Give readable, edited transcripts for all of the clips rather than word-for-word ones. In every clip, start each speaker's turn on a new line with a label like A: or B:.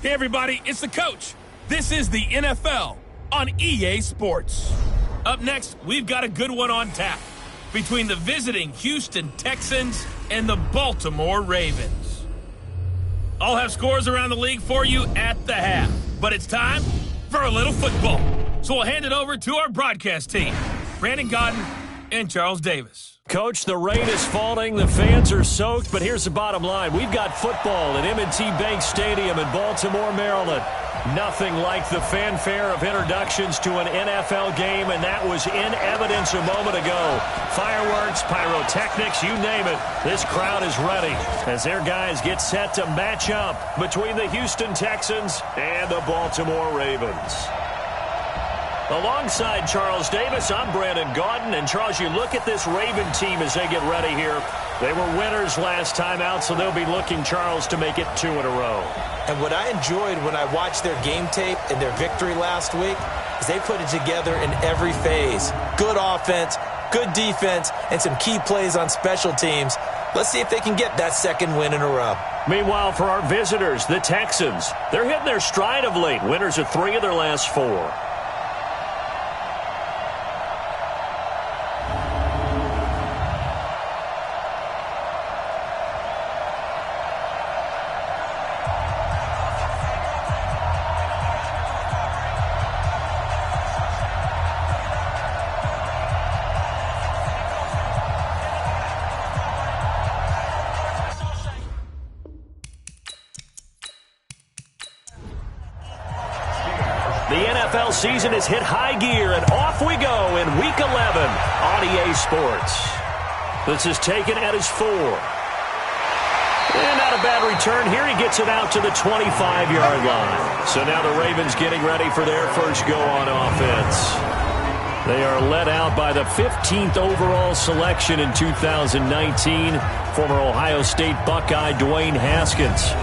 A: Hey, everybody, it's the coach. This is the NFL on EA Sports. Up next, we've got a good one on tap between the visiting Houston Texans and the Baltimore Ravens. I'll have scores around the league for you at the half, but it's time for a little football. So we'll hand it over to our broadcast team, Brandon Godden and Charles Davis.
B: Coach, the rain is falling, the fans are soaked, but here's the bottom line. We've got football at M&T Bank Stadium in Baltimore, Maryland. Nothing like the fanfare of introductions to an NFL game, and that was in evidence a moment ago. Fireworks, pyrotechnics, you name it. This crowd is ready as their guys get set to match up between the Houston Texans and the Baltimore Ravens. Alongside Charles Davis, I'm Brandon Gaudin. And, Charles, you look at this Raven team as they get ready here. They were winners last time out, so they'll be looking, Charles, to make it 2 in a row.
C: And what I enjoyed when I watched their game tape and their victory last week is they put it together in every phase. Good offense, good defense, and some key plays on special teams. Let's see if they can get that second win in a row.
B: Meanwhile, for our visitors, the Texans, they're hitting their stride of late. Winners of 3 of their last 4. The NFL season has hit high gear, and off we go in Week 11 on EA Sports. This is taken at his 4. And not a bad return here. He gets it out to the 25-yard line. So now the Ravens getting ready for their first go on offense. They are led out by the 15th overall selection in 2019, former Ohio State Buckeye Dwayne Haskins.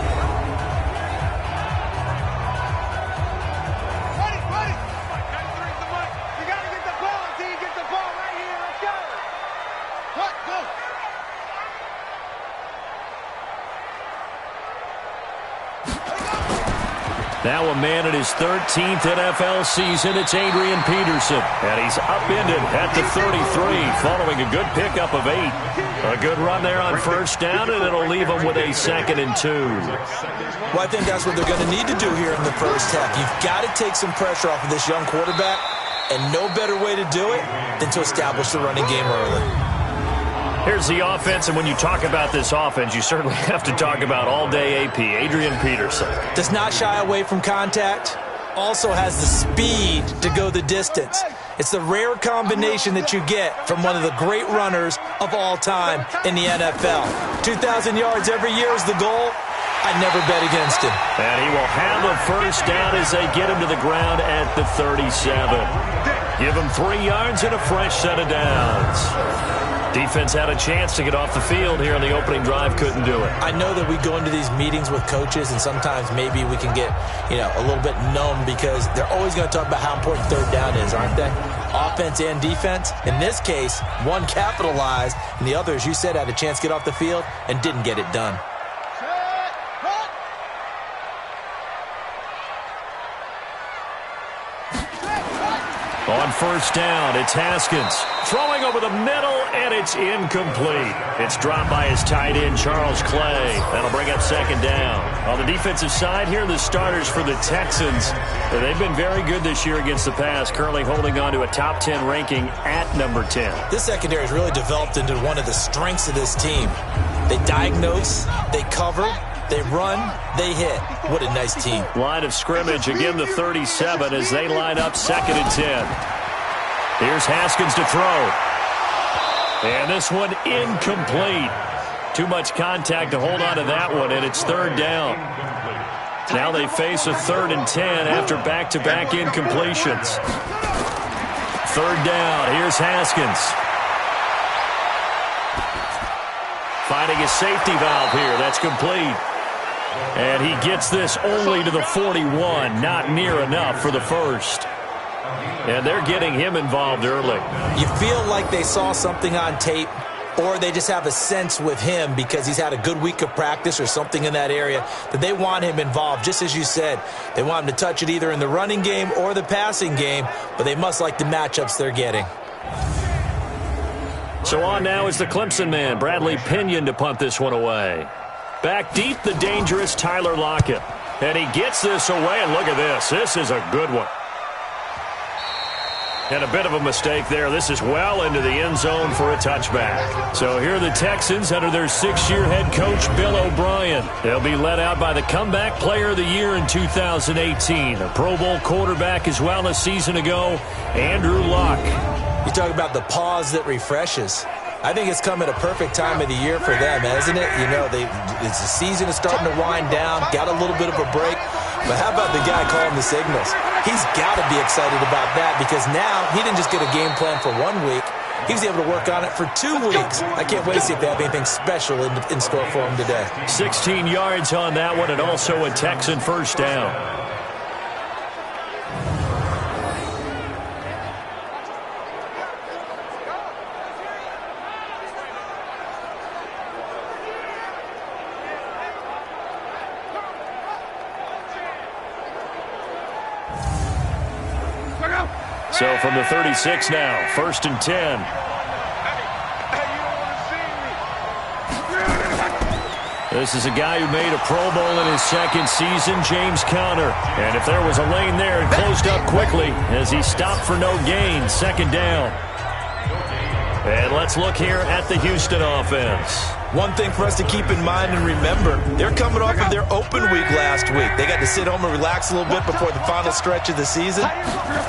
B: Now a man in his 13th NFL season, it's Adrian Peterson. And he's upended at the 33, following a good pickup of 8. A good run there on first down, and it'll leave him with a 2nd and 2.
C: Well, I think that's what they're going to need to do here in the first half. You've got to take some pressure off of this young quarterback, and no better way to do it than to establish the running game early.
B: Here's the offense, and when you talk about this offense, you certainly have to talk about all-day AP, Adrian Peterson.
C: Does not shy away from contact, also has the speed to go the distance. It's the rare combination that you get from one of the great runners of all time in the NFL. 2,000 yards every year is the goal. I'd never bet against him.
B: And he will have a first down as they get him to the ground at the 37. Give him 3 yards and a fresh set of downs. Defense had a chance to get off the field here on the opening drive, couldn't do it.
C: I know that we go into these meetings with coaches, and sometimes maybe we can get, a little bit numb because they're always going to talk about how important third down is, aren't they? Offense and defense. In this case, one capitalized, and the other, as you said, had a chance to get off the field and didn't get it done.
B: On first down, it's Haskins. Throwing over the middle, and it's incomplete. It's dropped by his tight end, Charles Clay. That'll bring up 2nd down. On the defensive side here, the starters for the Texans. They've been very good this year against the pass, currently holding on to a top 10 ranking at number 10.
C: This secondary has really developed into one of the strengths of this team. They diagnose, they cover, they run, they hit. What a nice team.
B: Line of scrimmage, again the 37 as they line up 2nd and 10. Here's Haskins to throw. And this one incomplete. Too much contact to hold on to that one, and it's 3rd down. Now they face a 3rd and 10 after back-to-back incompletions. 3rd down, here's Haskins. Finding a safety valve here, that's complete. And he gets this only to the 41, not near enough for the first. And they're getting him involved early.
C: You feel like they saw something on tape or they just have a sense with him because he's had a good week of practice or something in that area that they want him involved. Just as you said, they want him to touch it either in the running game or the passing game, but they must like the matchups they're getting.
B: So on now is the Clemson man, Bradley Pinion, to punt this one away. Back deep, the dangerous Tyler Lockett. And he gets this away, and look at this. This is a good one. And a bit of a mistake there. This is well into the end zone for a touchback. So here are the Texans under their 6-year head coach, Bill O'Brien. They'll be led out by the comeback player of the year in 2018. A Pro Bowl quarterback as well a season ago, Andrew Luck.
C: You talk about the pause that refreshes. I think it's come at a perfect time of the year for them, isn't it? You know, the season is starting to wind down, got a little bit of a break. But how about the guy calling the signals? He's got to be excited about that because now he didn't just get a game plan for 1 week. He was able to work on it for 2 weeks. I can't wait to see if they have anything special in store for him today.
B: 16 yards on that one, and also a Texan first down. So from the 36 now, 1st and 10. This is a guy who made a Pro Bowl in his second season, James Conner. And if there was a lane there, it closed up quickly as he stopped for no gain. 2nd down. And let's look here at the Houston offense.
C: One thing for us to keep in mind and remember, they're coming off of their open week last week. They got to sit home and relax a little bit before the final stretch of the season.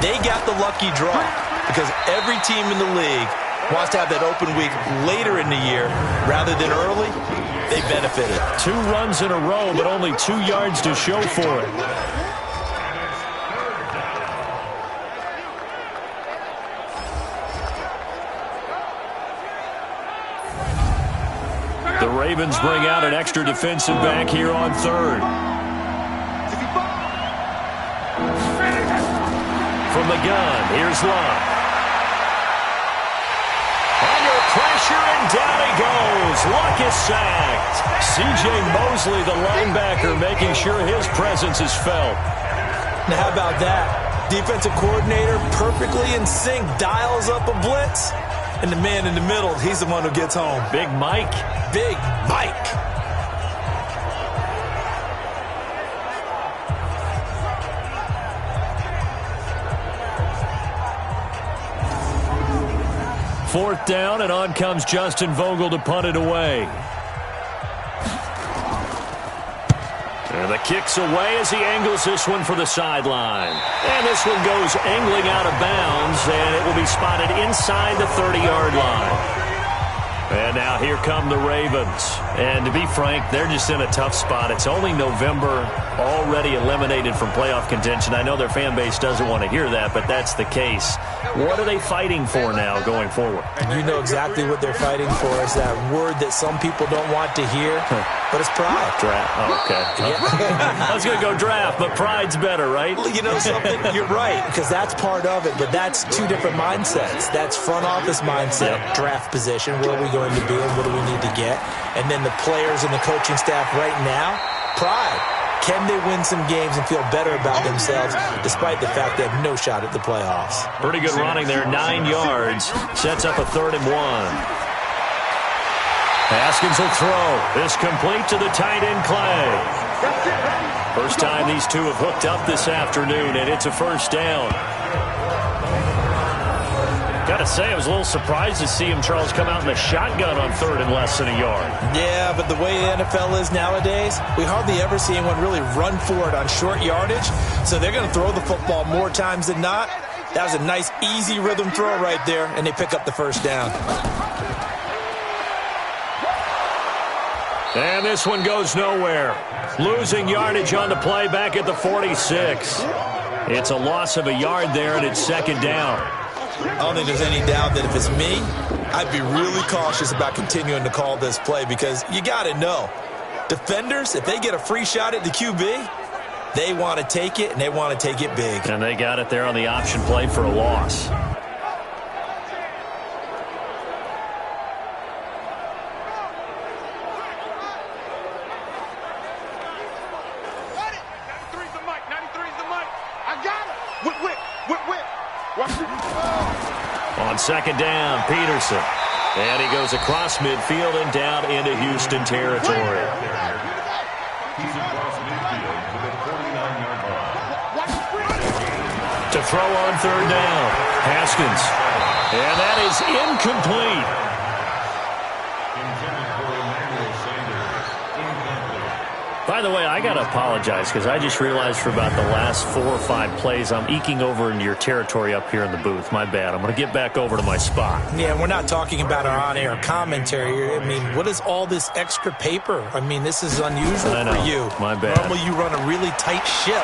C: They got the lucky draw because every team in the league wants to have that open week later in the year rather than early. They benefited.
B: 2 runs in a row, but only 2 yards to show for it. The Ravens bring out an extra defensive back here on 3rd. From the gun, here's Luck. Under pressure, and down he goes. Luck is sacked. C.J. Mosley, the linebacker, making sure his presence is felt.
C: Now, how about that? Defensive coordinator perfectly in sync, dials up a blitz. And the man in the middle, he's the one who gets home.
B: Big Mike.
C: Big Mike.
B: Fourth down, and on comes Justin Vogel to punt it away. And the kick's away as he angles this one for the sideline. And this one goes angling out of bounds, and it will be spotted inside the 30-yard line. And now here come the Ravens. And to be frank, they're just in a tough spot. It's only November, already eliminated from playoff contention. I know their fan base doesn't want to hear that, but that's the case. What are they fighting for now going forward?
C: You know exactly what they're fighting for. Is that word that some people don't want to hear, but it's pride.
B: Draft. Oh, okay.
C: Yeah.
B: I was going to go draft, but pride's better, right?
C: You know something? You're right, because that's part of it, but that's 2 different mindsets. That's front office mindset, draft position, where are we going to be and what do we need to get? And then the players and the coaching staff right now, pride. Can they win some games and feel better about themselves despite the fact they have no shot at the playoffs?
B: Pretty good running there, 9 yards. Sets up a 3rd and 1. Haskins will throw. This complete to the tight end, Clay. First time these two have hooked up this afternoon, and it's a first down. Got to say, I was a little surprised to see him, Charles, come out in the shotgun on 3rd and less than a yard.
C: Yeah, but the way the NFL is nowadays, we hardly ever see anyone really run for it on short yardage. So they're going to throw the football more times than not. That was a nice, easy rhythm throw right there, and they pick up the first down.
B: And this one goes nowhere. Losing yardage on the play back at the 46. It's a loss of a yard there, and it's 2nd down.
C: I don't think there's any doubt that if it's me, I'd be really cautious about continuing to call this play because you got to know, defenders, if they get a free shot at the QB, they want to take it, and they want to take it big.
B: And they got it there on the option play for a loss. On second down, Peterson. And he goes across midfield and down into Houston territory. To throw on third down, Haskins. And that is incomplete. By the way, I got to apologize because I just realized for about the last 4 or 5 plays I'm eking over into your territory up here in the booth. My bad. I'm going to get back over to my spot.
C: Yeah, we're not talking about our on-air commentary. I mean, what is all this extra paper? I mean, this is unusual for you.
B: My bad.
C: Normally you run a really tight ship.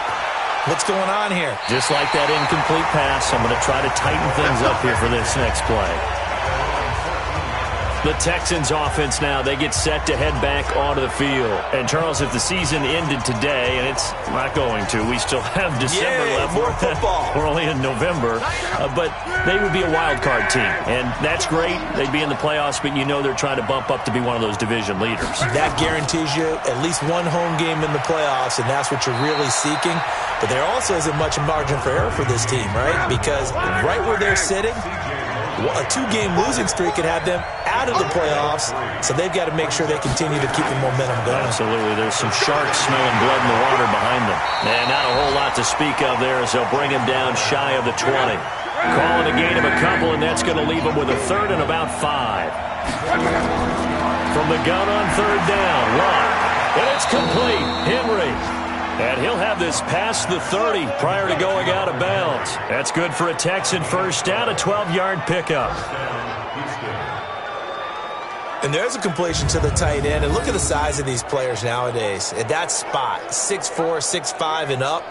C: What's going on here?
B: Just like that incomplete pass, I'm going to try to tighten things up here for this next play. The Texans offense now, they get set to head back onto the field. And, Charles, if the season ended today, and it's not going to, we still have December left.
C: More football.
B: We're only in November. But they would be a wild card team. And that's great. They'd be in the playoffs, but you know they're trying to bump up to be one of those division leaders. That
C: guarantees you at least one home game in the playoffs, and that's what you're really seeking. But there also isn't much margin for error for this team, right? Because right where they're sitting, a 2-game losing streak could have them out of the playoffs, so they've got to make sure they continue to keep the momentum going.
B: Absolutely. There's some sharks smelling blood in the water behind them. And not a whole lot to speak of there as they'll bring him down shy of the 20. Calling a gain of a couple, and that's going to leave him with a third and about 5. From the gun on third down, Watt. And it's complete. Henry. And he'll have this past the 30 prior to going out of bounds. That's good for a Texan first down, a 12-yard pickup.
C: And there's a completion to the tight end. And look at the size of these players nowadays. At that spot, 6'4", 6'5", and up.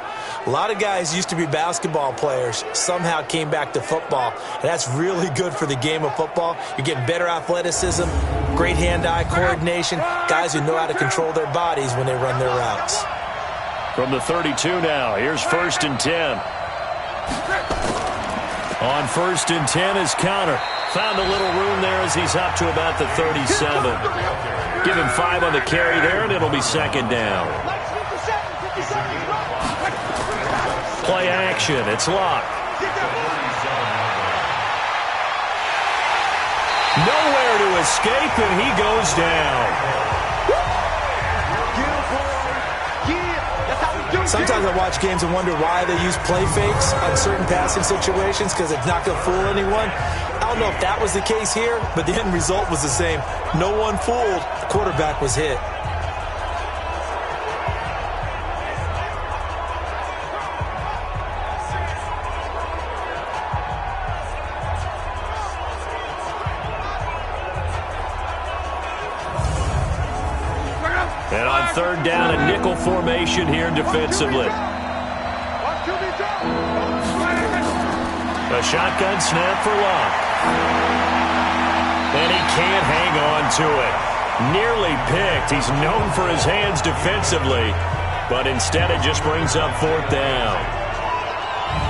C: A lot of guys used to be basketball players, somehow came back to football. And that's really good for the game of football. You're getting better athleticism, great hand-eye coordination, guys who know how to control their bodies when they run their routes.
B: From the 32 now, here's 1st and 10. On 1st and 10 is Conner. Found a little room there as he's up to about the 37. Give him 5 on the carry there, and it'll be 2nd down. Play action. It's Locke. Nowhere to escape, and he goes down.
C: Sometimes I watch games and wonder why they use play fakes on certain passing situations because it's not going to fool anyone. I don't know if that was the case here, but the end result was the same. No one fooled. The quarterback was hit.
B: And on third down, a nickel formation here defensively. A shotgun snap for Locke. And he can't hang on to it. Nearly picked. He's known for his hands defensively, but instead it just brings up 4th down.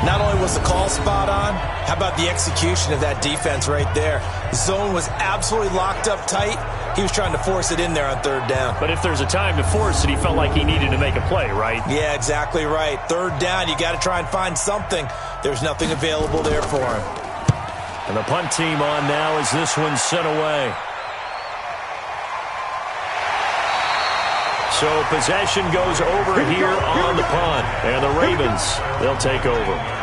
C: Not only was the call spot on, how about the execution of that defense right there? The zone was absolutely locked up tight. He was trying to force it in there on 3rd down.
B: But if there's a time to force it, he felt like he needed to make a play, right?
C: Yeah, exactly right. 3rd down, you got to try and find something. There's nothing available there for him.
B: And the punt team on now as this one's sent away. So possession goes over here on the punt. And the Ravens, they'll take over.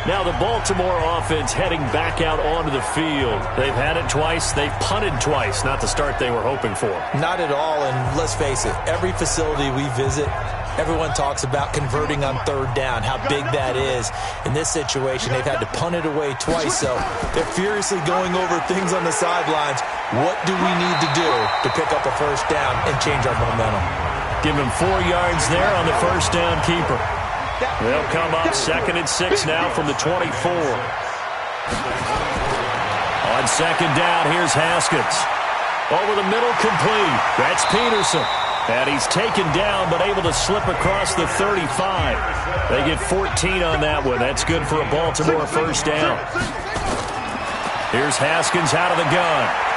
B: Now the Baltimore offense heading back out onto the field. They've had it twice. They've punted twice. Not the start they were hoping for.
C: Not at all, and let's face it, every facility we visit, everyone talks about converting on 3rd down, how big that is. In this situation, they've had to punt it away twice, so they're furiously going over things on the sidelines. What do we need to do to pick up a 1st down and change our momentum?
B: Give him 4 yards there on the 1st down keeper. They'll come up 2nd and 6 now from the 24. On 2nd down, here's Haskins. Over the middle, complete. That's Peterson. And he's taken down, but able to slip across the 35. They get 14 on that one. That's good for a Baltimore 1st down. Here's Haskins out of the gun.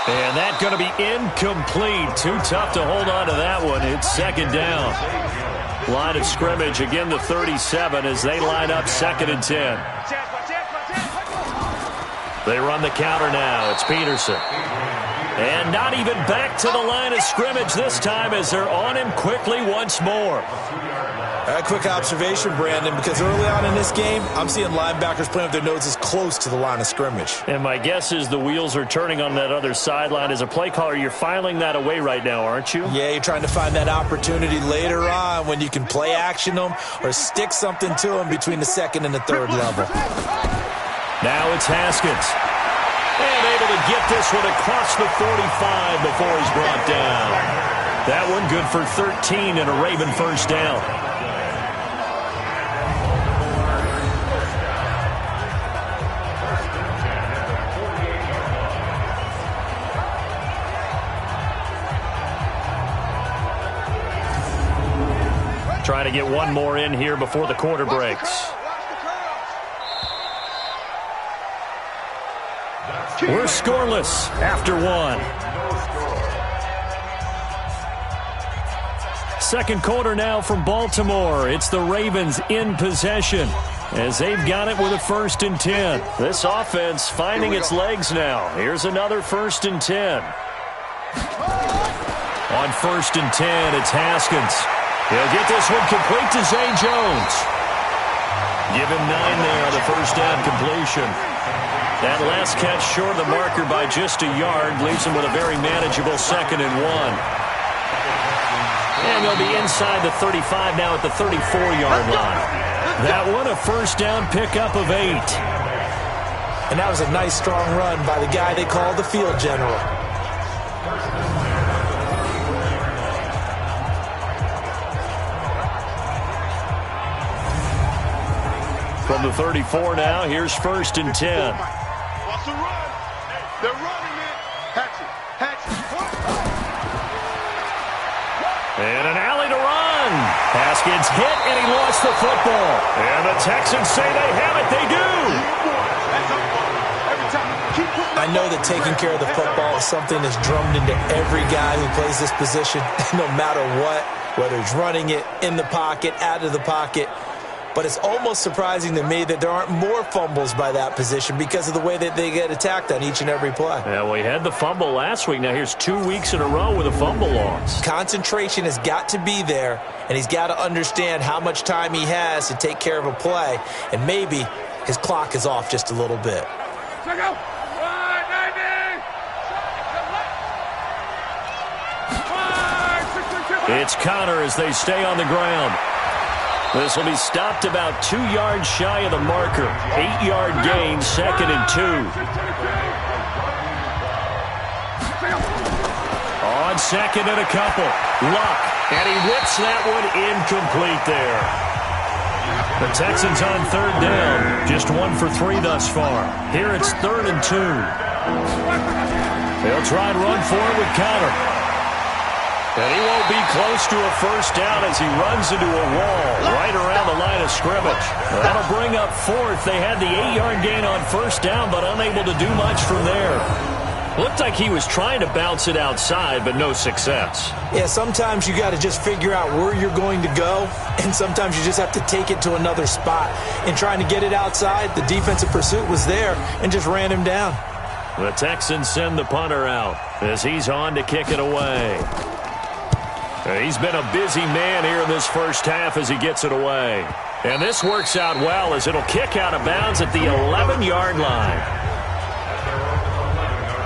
B: And that's going to be incomplete. Too tough to hold on to that one. It's 2nd down. Line of scrimmage, again the 37 as they line up 2nd and 10. They run the counter now. It's Peterson. And not even back to the line of scrimmage this time as they're on him quickly once more.
C: A quick observation, Brandon, because early on in this game, I'm seeing linebackers playing with their noses close to the line of scrimmage.
B: And my guess is the wheels are turning on that other sideline. As a play caller, you're filing that away right now, aren't you?
C: Yeah, you're trying to find that opportunity later on when you can play action them or stick something to them between the 2nd and the 3rd level.
B: Now it's Haskins. And able to get this one across the 45 before he's brought down. That one good for 13 and a Raven first down. Trying to get one more in here before the quarter breaks. We're scoreless after one. Second quarter now from Baltimore. It's the Ravens in possession as they've got it with a 1st and 10. This offense finding its legs now. Here's another 1st and 10. On 1st and 10, it's Haskins. He'll get this one complete to Zay Jones. Give him 9 there on the first down completion. That last catch short of the marker by just a yard leaves him with a very manageable 2nd and 1. And they'll be inside the 35 now at the 34-yard line. That one a first down pickup of 8.
C: And that was a nice strong run by the guy they call the field general.
B: From the 34 now, here's 1st and 10.
D: What's the run? They're running it. Hatchet.
B: And an alley to run. Haskins hit, and he lost the football. And the Texans say they have it. They do.
C: I know that taking care of the football is something that's drummed into every guy who plays this position, no matter what, whether he's running it, in the pocket, out of the pocket. But it's almost surprising to me that there aren't more fumbles by that position because of the way that they get attacked on each and every play.
B: Yeah, we had the fumble last week. Now here's 2 weeks in a row with a fumble loss.
C: Concentration has got to be there, and he's got to understand how much time he has to take care of a play, and maybe his clock is off just a little bit.
B: It's Connor as they stay on the ground. This will be stopped about 2 yards shy of the marker. 8-yard gain, 2nd and 2. On 2nd and a couple. Luck, and he whips that one incomplete there. The Texans on 3rd down. Just 1 for 3 thus far. Here it's 3rd and 2. They'll try and run for it with Connor. And he won't be close to a first down as he runs into a wall right around the line of scrimmage. That'll bring up 4th. They had the 8-yard gain on first down, but unable to do much from there. Looked like he was trying to bounce it outside, but no success.
C: Yeah, sometimes you got to just figure out where you're going to go, and sometimes you just have to take it to another spot. In trying to get it outside, the defensive pursuit was there and just ran him down.
B: The Texans send the punter out as he's on to kick it away. He's been a busy man here in this first half as he gets it away. And this works out well as it'll kick out of bounds at the 11-yard line.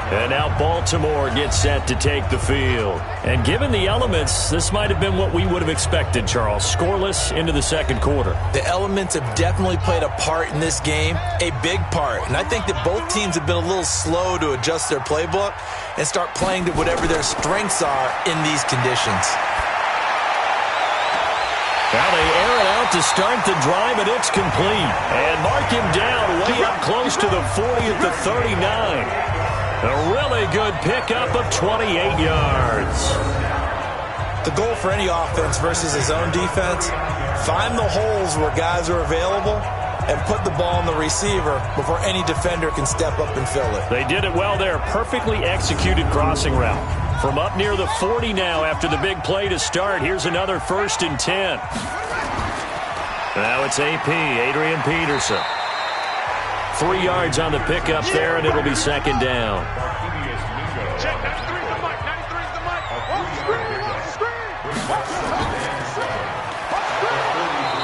B: And now Baltimore gets set to take the field. And given the elements, this might have been what we would have expected, Charles. Scoreless into the second quarter.
C: The elements have definitely played a part in this game, a big part. And I think that both teams have been a little slow to adjust their playbook and start playing to whatever their strengths are in these conditions.
B: Now they air it out to start the drive, and it's complete. And mark him down way up close to the 40 at the 39. A really good pickup of 28 yards.
C: The goal for any offense versus his own defense, find the holes where guys are available and put the ball on the receiver before any defender can step up and fill it.
B: They did it well there. Perfectly executed crossing route. From up near the 40 now after the big play to start. Here's another 1st and 10. Now it's AP, Adrian Peterson. 3 yards on the pickup there, and it'll be 2nd down.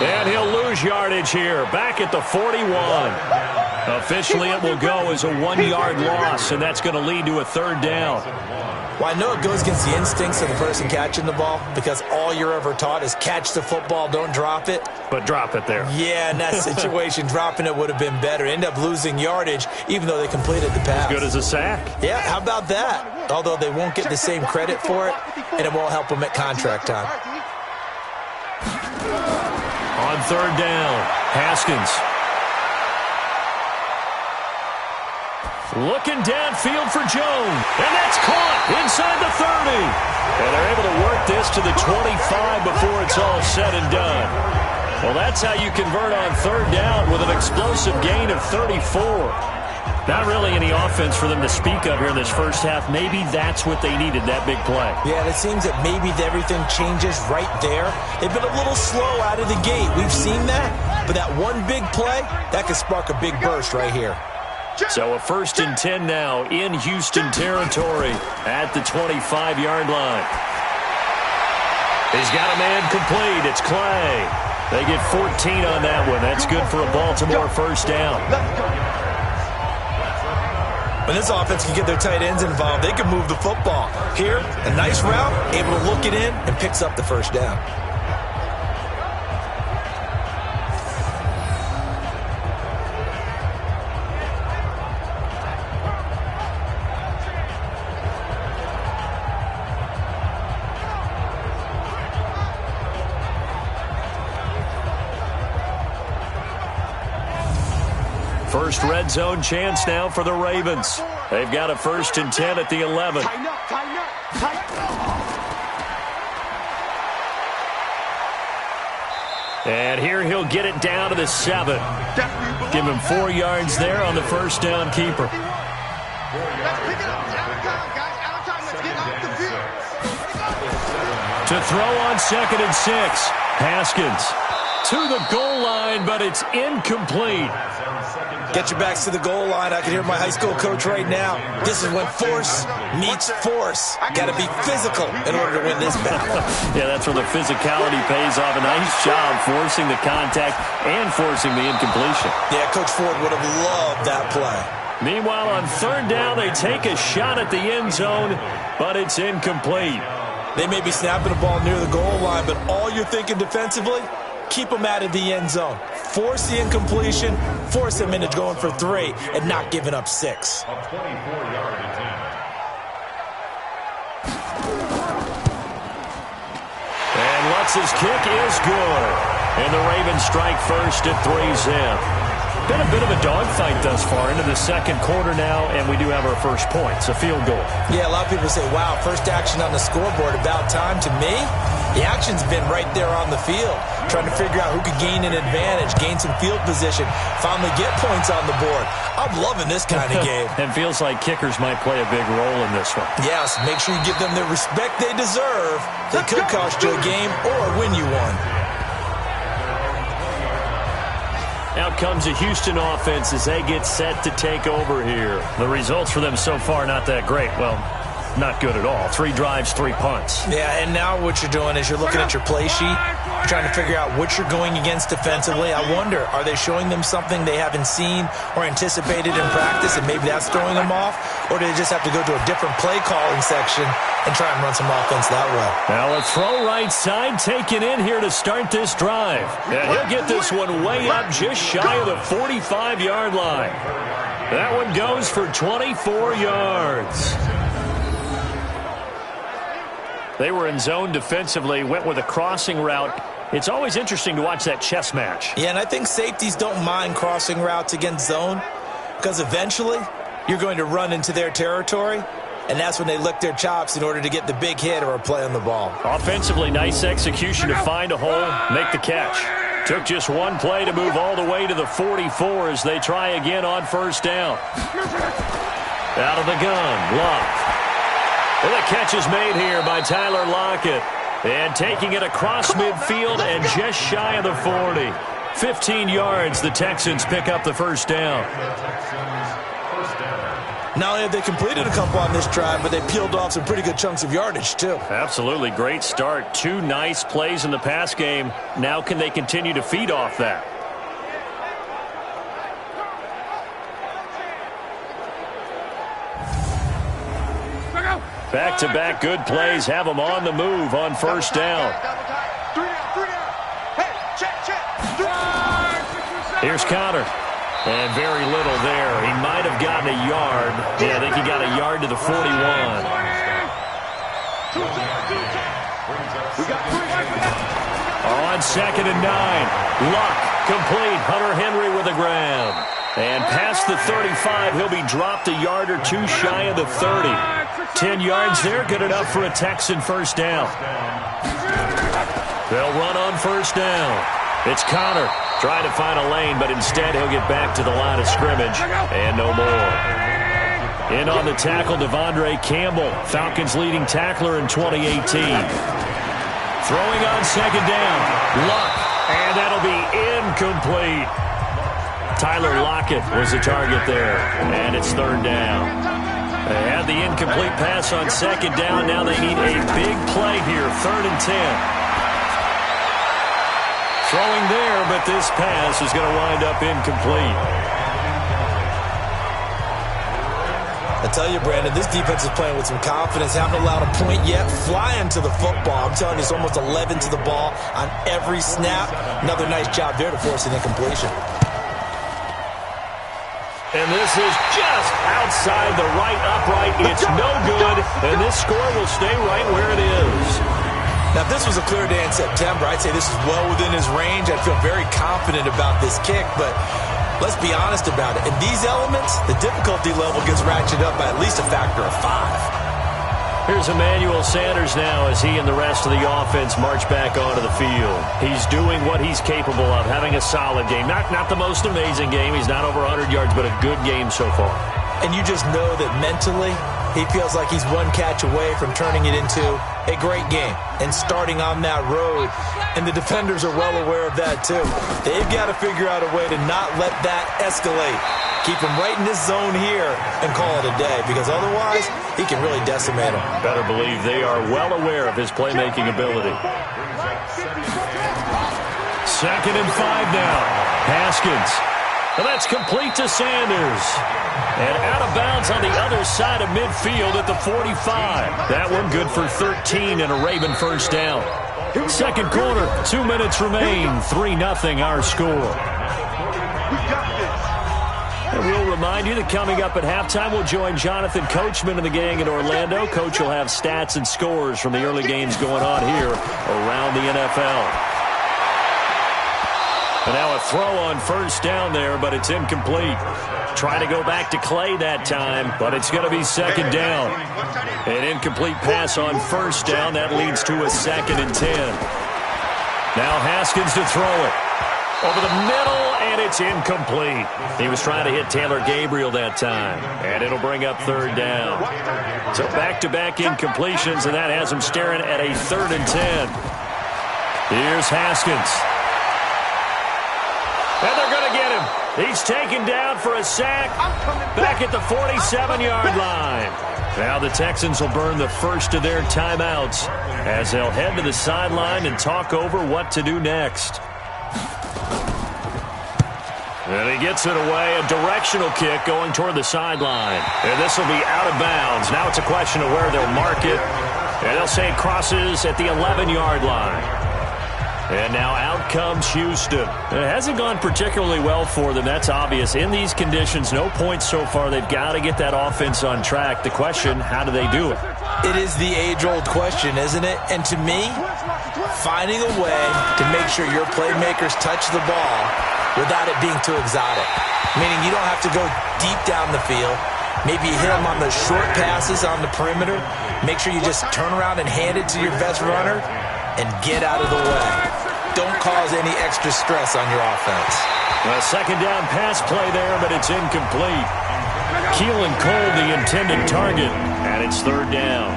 B: And he'll lose yardage here, back at the 41. Officially, it will go as a 1-yard loss, and that's going to lead to a 3rd down.
C: Well, I know it goes against the instincts of the person catching the ball because all you're ever taught is catch the football, don't drop it.
B: But drop it there.
C: Yeah, in that situation, dropping it would have been better. End up losing yardage, even though they completed the pass.
B: As good as a sack.
C: Yeah, how about that? Although they won't get the same credit for it, and it won't help them at contract time.
B: On 3rd down, Haskins. Looking downfield for Jones. And that's caught inside the 30. And they're able to work this to the 25 before it's all said and done. Well, that's how you convert on 3rd down with an explosive gain of 34. Not really any offense for them to speak of here in this first half. Maybe that's what they needed, that big play.
C: Yeah, it seems that maybe everything changes right there. They've been a little slow out of the gate. We've seen that. But that one big play, that could spark a big burst right here.
B: So a 1st and 10 now in Houston territory at the 25-yard line. He's got a man complete. It's Clay. They get 14 on that one. That's good for a Baltimore 1st down.
C: When this offense can get their tight ends involved, they can move the football. Here, a nice route, able to look it in, and picks up the 1st down.
B: First red zone chance now for the Ravens. They've got a 1st and 10 at the 11. And here he'll get it down to the 7. Give him 4 yards there on the 1st down keeper. To throw on 2nd and 6. Haskins to the goal line, but it's incomplete.
C: Get your backs to the goal line. I can hear my high school coach right now. This is when force meets force. Got to be physical in order to win this battle.
B: Yeah, that's where the physicality pays off. A nice job forcing the contact and forcing the incompletion.
C: Yeah, Coach Ford would have loved that play.
B: Meanwhile, on 3rd down, they take a shot at the end zone, but it's incomplete.
C: They may be snapping the ball near the goal line, but all you're thinking defensively, keep them out of the end zone. Force the incompletion, force them into going for 3, and not giving up 6.
B: And Lutz's kick is good. And the Ravens strike first at 3-zip. Been a bit of a dogfight thus far into the 2nd quarter now, and we do have our first points, a field goal.
C: Yeah, a lot of people say, wow, first action on the scoreboard, about time. To me, the action's been right there on the field, trying to figure out who could gain an advantage, gain some field position, finally get points on the board. I'm loving this kind of game.
B: And feels like kickers might play a big role in this one.
C: Yes, make sure you give them the respect they deserve. They could cost you a game or win you one.
B: Out comes the Houston offense as they get set to take over here. The results for them so far not that great. Well, not good at all. 3 drives, 3 punts.
C: Yeah, and now what you're doing is you're looking at your play sheet, trying to figure out what you're going against defensively. I wonder, are they showing them something they haven't seen or anticipated in practice, and maybe that's throwing them off? Or do they just have to go to a different play calling section and try and run some offense that way?
B: Now a throw right side taken in here to start this drive. And he'll get this one way up just shy of the 45-yard line. That one goes for 24 yards. They were in zone defensively, went with a crossing route. It's always interesting to watch that chess match.
C: Yeah, and I think safeties don't mind crossing routes against zone because eventually you're going to run into their territory, and that's when they lick their chops in order to get the big hit or a play on the ball.
B: Offensively, nice execution to find a hole, make the catch. Took just one play to move all the way to the 44 as they try again on 1st down. Out of the gun, Love. And the catch is made here by Tyler Lockett. And taking it across midfield and just shy of the 40. 15 yards, the Texans pick up the first down.
C: Not only have they completed a couple on this drive, but they peeled off some pretty good chunks of yardage, too.
B: Absolutely. Great start. 2 nice plays in the pass game. Now can they continue to feed off that? Back-to-back good plays have them on the move on first down. Here's Connor. And very little there. He might have gotten a yard. Yeah, I think he got a yard to the 41. On 2nd and 9. Luck complete. Hunter Henry with the ground. And past the 35, he'll be dropped a yard or 2 shy of the 30. 10 yards there, good enough for a Texan first down. They'll run on first down. It's Connor trying to find a lane, but instead he'll get back to the line of scrimmage and no more. In on the tackle, Devondre Campbell, Falcons leading tackler in 2018. Throwing on 2nd down, Luck, and that'll be incomplete. Tyler Lockett was the target there, and it's 3rd down. They had the incomplete pass on 2nd down. Now they need a big play here, 3rd and 10. Throwing there, but this pass is going to wind up incomplete.
C: I tell you, Brandon, this defense is playing with some confidence. Haven't allowed a point yet. Flying to the football. I'm telling you, it's almost 11 to the ball on every snap. Another nice job there to force an incompletion.
B: And this is just outside the right upright. It's no good, and this score will stay right where it is.
C: Now, if this was a clear day in September, I'd say this is well within his range. I'd feel very confident about this kick, but let's be honest about it. In these elements, the difficulty level gets ratcheted up by at least a factor of 5.
B: Here's Emmanuel Sanders now as he and the rest of the offense march back onto the field. He's doing what he's capable of, having a solid game. Not the most amazing game. He's not over 100 yards, but a good game so far.
C: And you just know that mentally, he feels like he's one catch away from turning it into a great game and starting on that road. And the defenders are well aware of that, too. They've got to figure out a way to not let that escalate. Keep him right in this zone here and call it a day, because otherwise he can really decimate him.
B: Better believe they are well aware of his playmaking ability. 2nd and 5 now. Haskins. And that's complete to Sanders. And out of bounds on the other side of midfield at the 45. That one good for 13 and a Raven first down. 2nd quarter, 2 minutes remain. 3-0 our score. And we'll remind you that coming up at halftime, we'll join Jonathan Coachman and the gang in Orlando. Coach will have stats and scores from the early games going on here around the NFL. And now a throw on first down there, but it's incomplete. Try to go back to Clay that time, but it's going to be 2nd down. An incomplete pass on first down. That leads to a 2nd and 10. Now Haskins to throw it. Over the middle, and it's incomplete. He was trying to hit Taylor Gabriel that time, and it'll bring up 3rd down. So back-to-back incompletions, and that has him staring at a 3rd and 10. Here's Haskins. And they're going to get him. He's taken down for a sack back at the 47-yard line. Now the Texans will burn the first of their timeouts as they'll head to the sideline and talk over what to do next. And he gets it away, a directional kick going toward the sideline. And this will be out of bounds. Now it's a question of where they'll mark it. And they'll say it crosses at the 11-yard line. And now out comes Houston. It hasn't gone particularly well for them. That's obvious. In these conditions, no points so far. They've got to get that offense on track. The question, how do they do it?
C: It is the age-old question, isn't it? And to me, finding a way to make sure your playmakers touch the ball without it being too exotic. Meaning you don't have to go deep down the field. Maybe you hit them on those short passes on the perimeter. Make sure you just turn around and hand it to your best runner and get out of the way. Don't cause any extra stress on your offense.
B: A 2nd down pass play there, but it's incomplete. Keelan Cole, the intended target, and it's third down.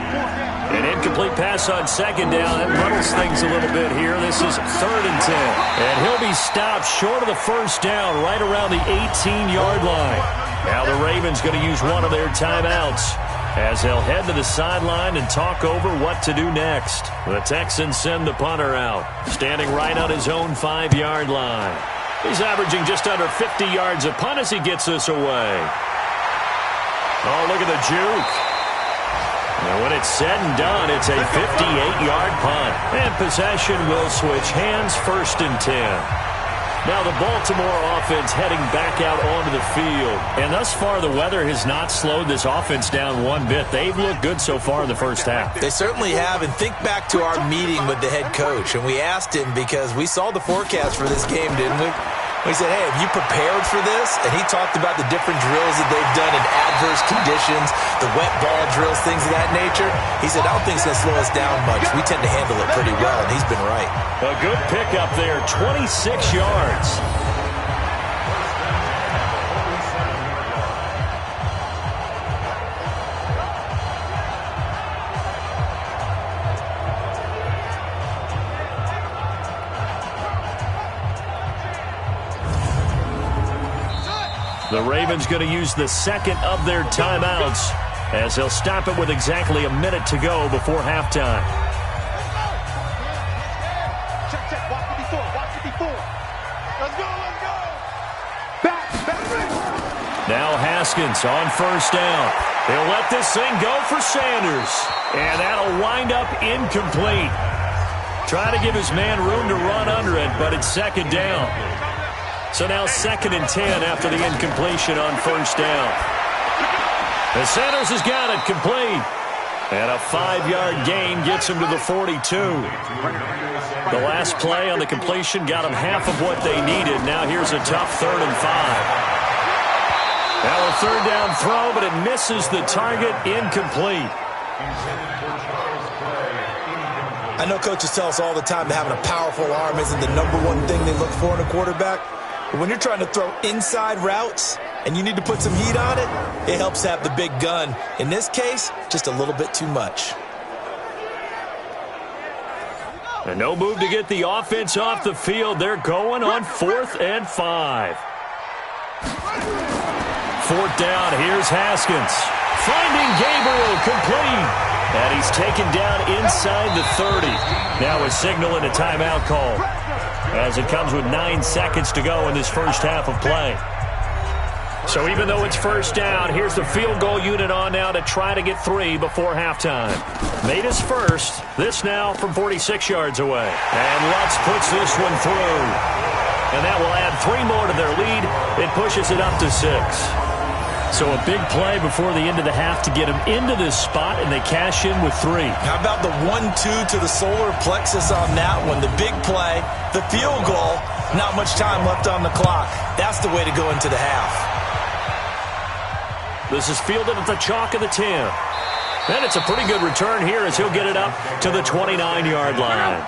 B: An incomplete pass on second down. That muddles things a little bit here. This is 3rd and 10. And he'll be stopped short of the first down right around the 18-yard line. Now the Ravens going to use one of their timeouts as they'll head to the sideline and talk over what to do next. The Texans send the punter out, standing right on his own 5-yard line. He's averaging just under 50 yards a punt as he gets this away. Oh, look at the juke. And when it's said and done, it's a 58-yard punt. And possession will switch hands, 1st and 10. Now the Baltimore offense heading back out onto the field. And thus far, the weather has not slowed this offense down one bit. They've looked good so far in the first half.
C: They certainly have. And think back to our meeting with the head coach. And we asked him because we saw the forecast for this game, didn't we? We said, hey, have you prepared for this? And he talked about the different drills that they've done in adverse conditions, the wet ball drills, things of that nature. He said, I don't think it's going to slow us down much. We tend to handle it pretty well, and he's been right.
B: A good pickup there, 26 yards. The Ravens going to use the second of their timeouts as they'll stop it with exactly a minute to go before halftime.
D: Check. Watch it before. Let's go. Back.
B: Now Haskins on first down. He'll let this thing go for Sanders. And that'll wind up incomplete. Try to give his man room to run under it, but it's second down. So now 2nd and 10 after the incompletion on first down. And Sanders has got it complete. And a 5-yard gain gets him to the 42. The last play on the completion got him half of what they needed. Now here's a tough 3rd and 5. Now a 3rd down throw, but it misses the target, incomplete.
C: I know coaches tell us all the time that having a powerful arm isn't the number one thing they look for in a quarterback. But when you're trying to throw inside routes and you need to put some heat on it, it helps have the big gun. In this case, just a little bit too much.
B: And no move to get the offense off the field. They're going on 4th and 5. 4th down, here's Haskins. Finding Gabriel, complete. And he's taken down inside the 30. Now a signal and a timeout call as it comes with 9 seconds to go in this first half of play. So even though it's first down, here's the field goal unit on now to try to get 3 before halftime. Made his first. This now from 46 yards away. And Lutz puts this one through. And that will add 3 more to their lead. It pushes it up to 6. So a big play before the end of the half to get them into this spot, and they cash in with 3.
C: How about the 1-2 to the solar plexus on that one? The big play, the field goal, not much time left on the clock. That's the way to go into the half.
B: This is fielded at the chalk of the 10. And it's a pretty good return here as he'll get it up to the 29-yard line.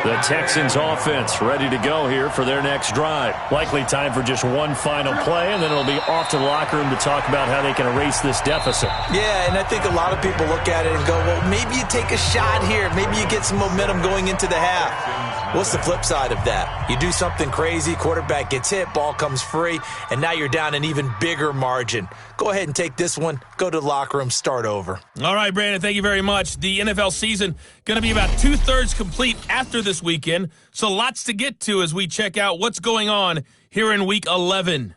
B: The Texans offense ready to go here for their next drive. Likely time for just one final play, and then it'll be off to the locker room to talk about how they can erase this deficit.
C: Yeah, and I think a lot of people look at it and go, well, maybe you take a shot here. Maybe you get some momentum going into the half. What's the flip side of that? You do something crazy, quarterback gets hit, ball comes free, and now you're down an even bigger margin. Go ahead and take this one, go to the locker room, start over.
A: All right, Brandon, thank you very much. The NFL season going to be about 2/3 complete after this weekend, so lots to get to as we check out what's going on here in Week 11.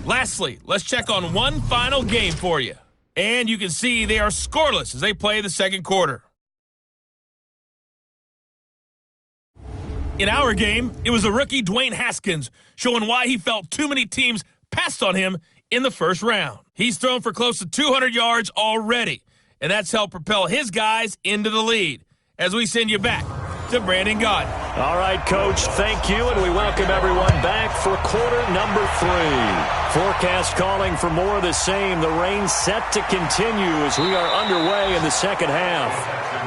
A: Lastly, let's check on one final game for you. And you can see they are scoreless as they play the second quarter. In our game, it was a rookie Dwayne Haskins showing why he felt too many teams passed on him in the first round. He's thrown for close to 200 yards already, and that's helped propel his guys into the lead. As we send you back to Brandon Gaudin.
B: All right, Coach, thank you, and we welcome everyone back for quarter number 3. Forecast calling for more of the same. The rain set to continue as we are underway in the second half.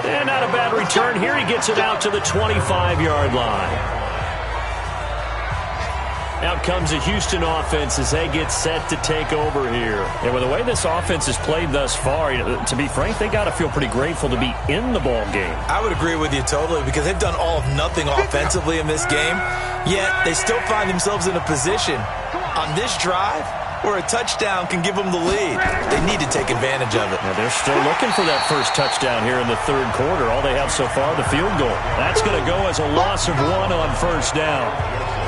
B: And not a bad return here. He gets it out to the 25-yard line. Out comes the Houston offense as they get set to take over here. And with the way this offense has played thus far, to be frank, they got to feel pretty grateful to be in the ball game.
C: I would agree with you totally because they've done all of nothing offensively in this game, yet they still find themselves in a position on this drive where a touchdown can give them the lead. They need to take advantage of it.
B: Now they're still looking for that first touchdown here in the third quarter. All they have so far, the field goal. That's going to go as a loss of 1 on first down.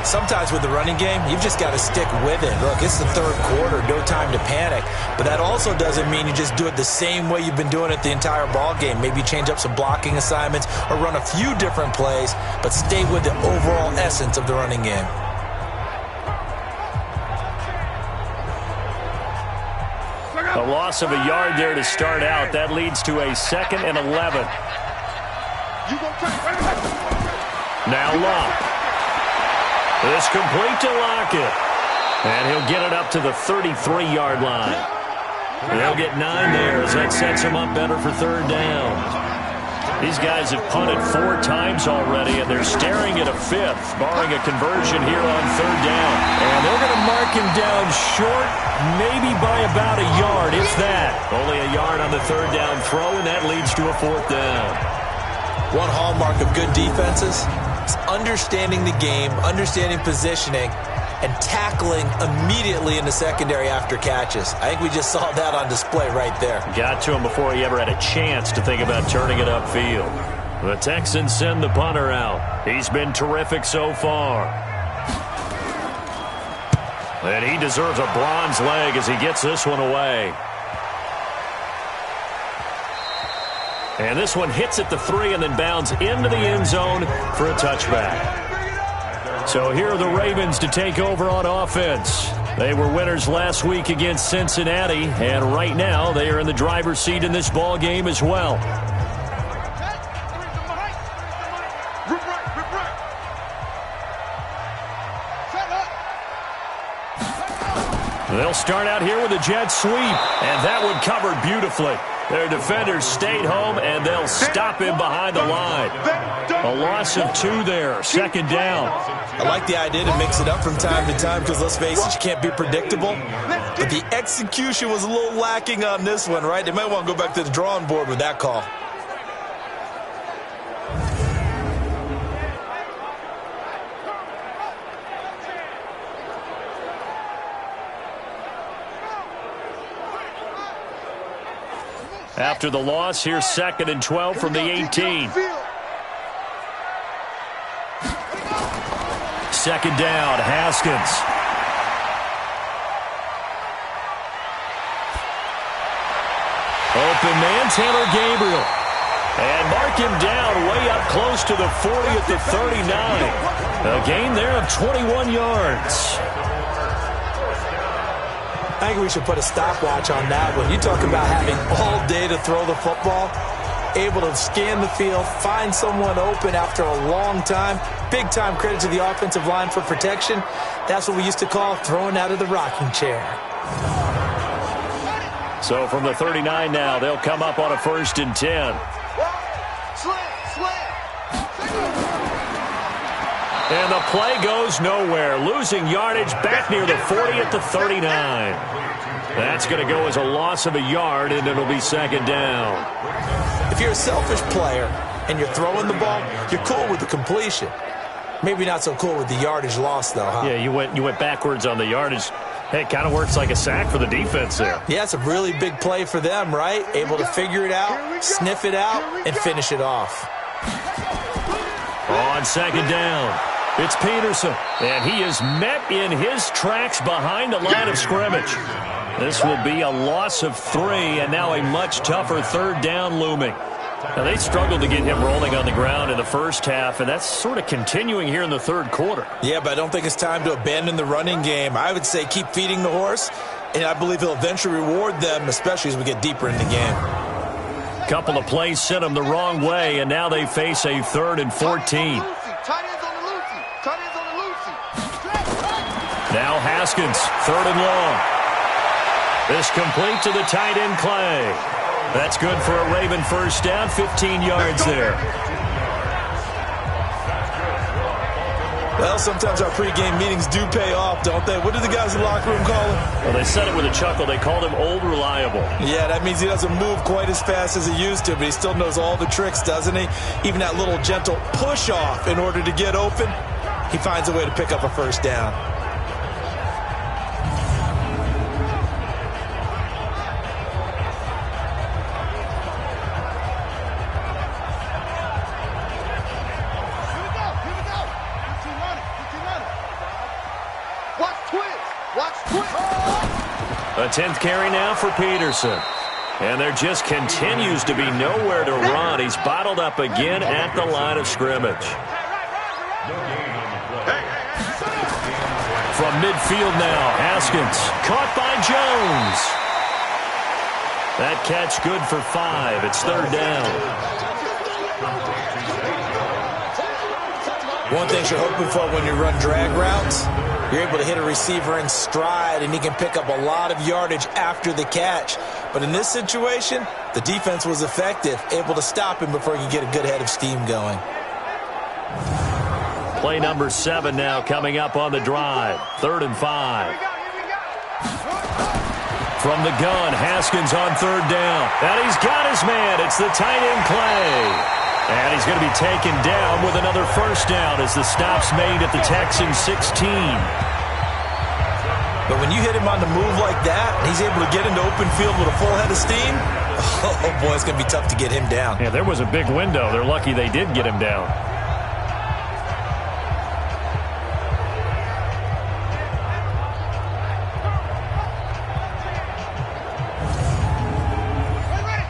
C: Sometimes with the running game, you've just got to stick with it. Look, it's the third quarter, no time to panic. But that also doesn't mean you just do it the same way you've been doing it the entire ball game. Maybe change up some blocking assignments or run a few different plays, but stay with the overall essence of the running game.
B: A loss of a yard there to start out. That leads to a 2nd and 11. Now Locke. This complete to Lockett. And he'll get it up to the 33-yard line. They'll get 9 there as that sets him up better for third down. These guys have punted 4 times already, and they're staring at a 5th, barring a conversion here on third down. And they're going to mark him down short, maybe by about a yard, if that. Only a yard on the third down throw, and that leads to a 4th down.
C: One hallmark of good defenses is understanding the game, understanding positioning, and tackling immediately in the secondary after catches. I think we just saw that on display right there.
B: Got to him before he ever had a chance to think about turning it upfield. The Texans send the punter out. He's been terrific so far. And he deserves a bronze leg as he gets this one away. And this one hits at the 3 and then bounds into the end zone for a touchback. So here are the Ravens to take over on offense. They were winners last week against Cincinnati, and right now they are in the driver's seat in this ball game as well. They'll start out here with a jet sweep, and that one covered beautifully. Their defenders stayed home, and they'll stop him behind the line. A loss of 2 there, 2nd down.
C: I like the idea to mix it up from time to time because, let's face it, you can't be predictable. But the execution was a little lacking on this one, right? They might want to go back to the drawing board with that call.
B: After the loss, here's 2nd and 12 from the 18. 2nd down, Haskins. Open man, Taylor Gabriel. And mark him down way up close to the 40 at the 39. A gain there of 21 yards.
C: I think we should put a stopwatch on that one. You talk about having all day to throw the football, able to scan the field, find someone open after a long time. Big time credit to the offensive line for protection. That's what we used to call throwing out of the rocking chair.
B: So from the 39 now, they'll come up on a 1st and 10. And the play goes nowhere. Losing yardage back near the 40 at the 39. That's going to go as a loss of a yard, and it'll be 2nd down.
C: If you're a selfish player and you're throwing the ball, you're cool with the completion. Maybe not so cool with the yardage loss, though, huh?
B: Yeah, you went backwards on the yardage. Hey, it kind of works like a sack for the defense there.
C: Yeah, it's a really big play for them, right? Able to figure it out, sniff it out, and finish it off.
B: On 2nd down, it's Peterson, and he is met in his tracks behind the line of scrimmage. This will be a loss of 3, and now a much tougher 3rd down looming. Now, they struggled to get him rolling on the ground in the first half, and that's sort of continuing here in the third quarter. Yeah, but I don't think it's time to abandon the running game. I would say keep feeding the horse, and I believe he'll eventually reward them, especially as we get deeper in the game. Couple of plays sent them the wrong way, and now they face a 3rd and 14.
D: Tight ends on the loosey. Tight ends on the loosey.
B: Now Haskins, 3rd and long. This complete to the tight end, Clay. That's good for a Raven first down, 15 yards there.
C: Well, sometimes our pregame meetings do pay off, don't they? What did the guys in the locker room call him?
B: Well, they said it with a chuckle. They called him Old Reliable.
C: Yeah, that means he doesn't move quite as fast as he used to, but he still knows all the tricks, doesn't he? Even that little gentle push-off in order to get open, he finds a way to pick up a first down.
B: A 10th carry now for Peterson. And there just continues to be nowhere to run. He's bottled up again at the line of scrimmage. From midfield now, Haskins caught by Jones. That catch good for 5. It's 3rd down.
C: One thing you're hoping for when you run drag routes, you're able to hit a receiver in stride, and he can pick up a lot of yardage after the catch. But in this situation, the defense was effective, able to stop him before he could get a good head of steam going.
B: Play number 7 now coming up on the drive. 3rd and 5. From the gun, Haskins on 3rd down. And he's got his man. It's the tight end, Clay. And he's going to be taken down with another first down as the stop's made at the Texans 16.
C: But when you hit him on the move like that, and he's able to get into open field with a full head of steam, oh boy, it's going to be tough to get him down.
B: Yeah, there was a big window. They're lucky they did get him down.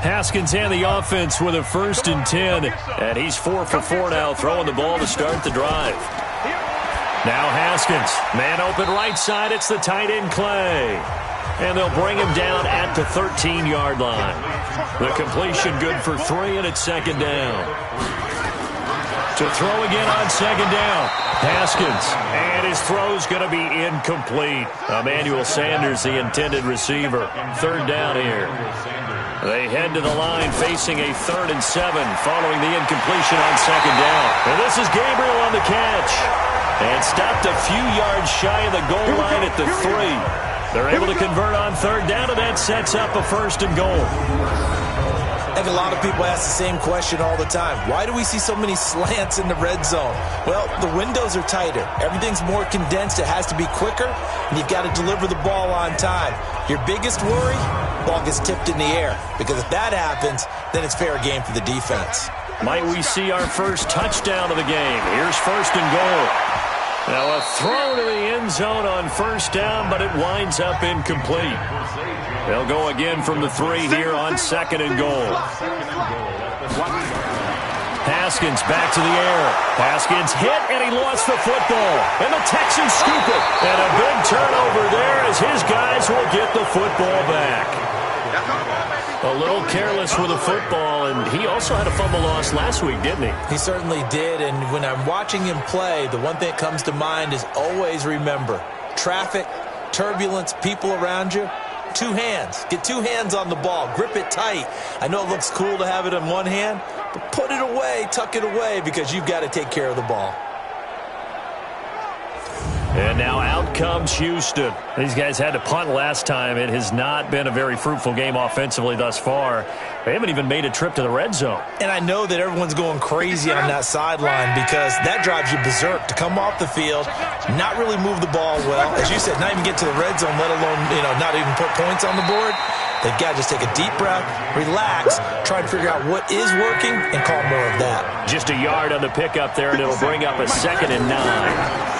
B: Haskins and the offense with a 1st and 10. And he's 4 for 4 now, throwing the ball to start the drive. Now Haskins, man open right side. It's the tight end, Clay. And they'll bring him down at the 13-yard line. The completion good for 3, and it's 2nd down. To throw again on 2nd down. Haskins, and his throw's going to be incomplete. Emmanuel Sanders, the intended receiver. 3rd down here. They head to the line facing a 3rd and 7 following the incompletion on 2nd down. And this is Gabriel on the catch. And stopped a few yards shy of the goal line at the 3. They're able to convert on 3rd down, and that sets up a 1st and goal.
C: I think a lot of people ask the same question all the time. Why do we see so many slants in the red zone? Well, the windows are tighter. Everything's more condensed. It has to be quicker, and you've got to deliver the ball on time. Your biggest worry, ball gets tipped in the air, because if that happens, then it's fair game for the defense.
B: Might we see our first touchdown of the game? Here's 1st and goal. Now a throw to the end zone on 1st down, but it winds up incomplete. They'll go again from the 3 here on 2nd and goal. Haskins back to the air. Haskins hit, and he lost the football. And the Texans scoop it. And a big turnover there as his guys will get the football back. A little careless with the football, and he also had a fumble loss last week, didn't he?
C: He certainly did, and when I'm watching him play, the one thing that comes to mind is always remember, traffic, turbulence, people around you, 2 hands. Get 2 hands on the ball. Grip it tight. I know it looks cool to have it in one hand, but put it away, tuck it away, because you've got to take care of the ball.
B: And now out comes Houston. These guys had to punt last time. It has not been a very fruitful game offensively thus far. They haven't even made a trip to the red zone.
C: And I know that everyone's going crazy on that sideline because that drives you berserk to come off the field, not really move the ball well. As you said, not even get to the red zone, let alone, not even put points on the board. They've got to just take a deep breath, relax, try and figure out what is working, and call more of that.
B: Just a yard on the pickup there, and it'll bring up a 2nd and 9.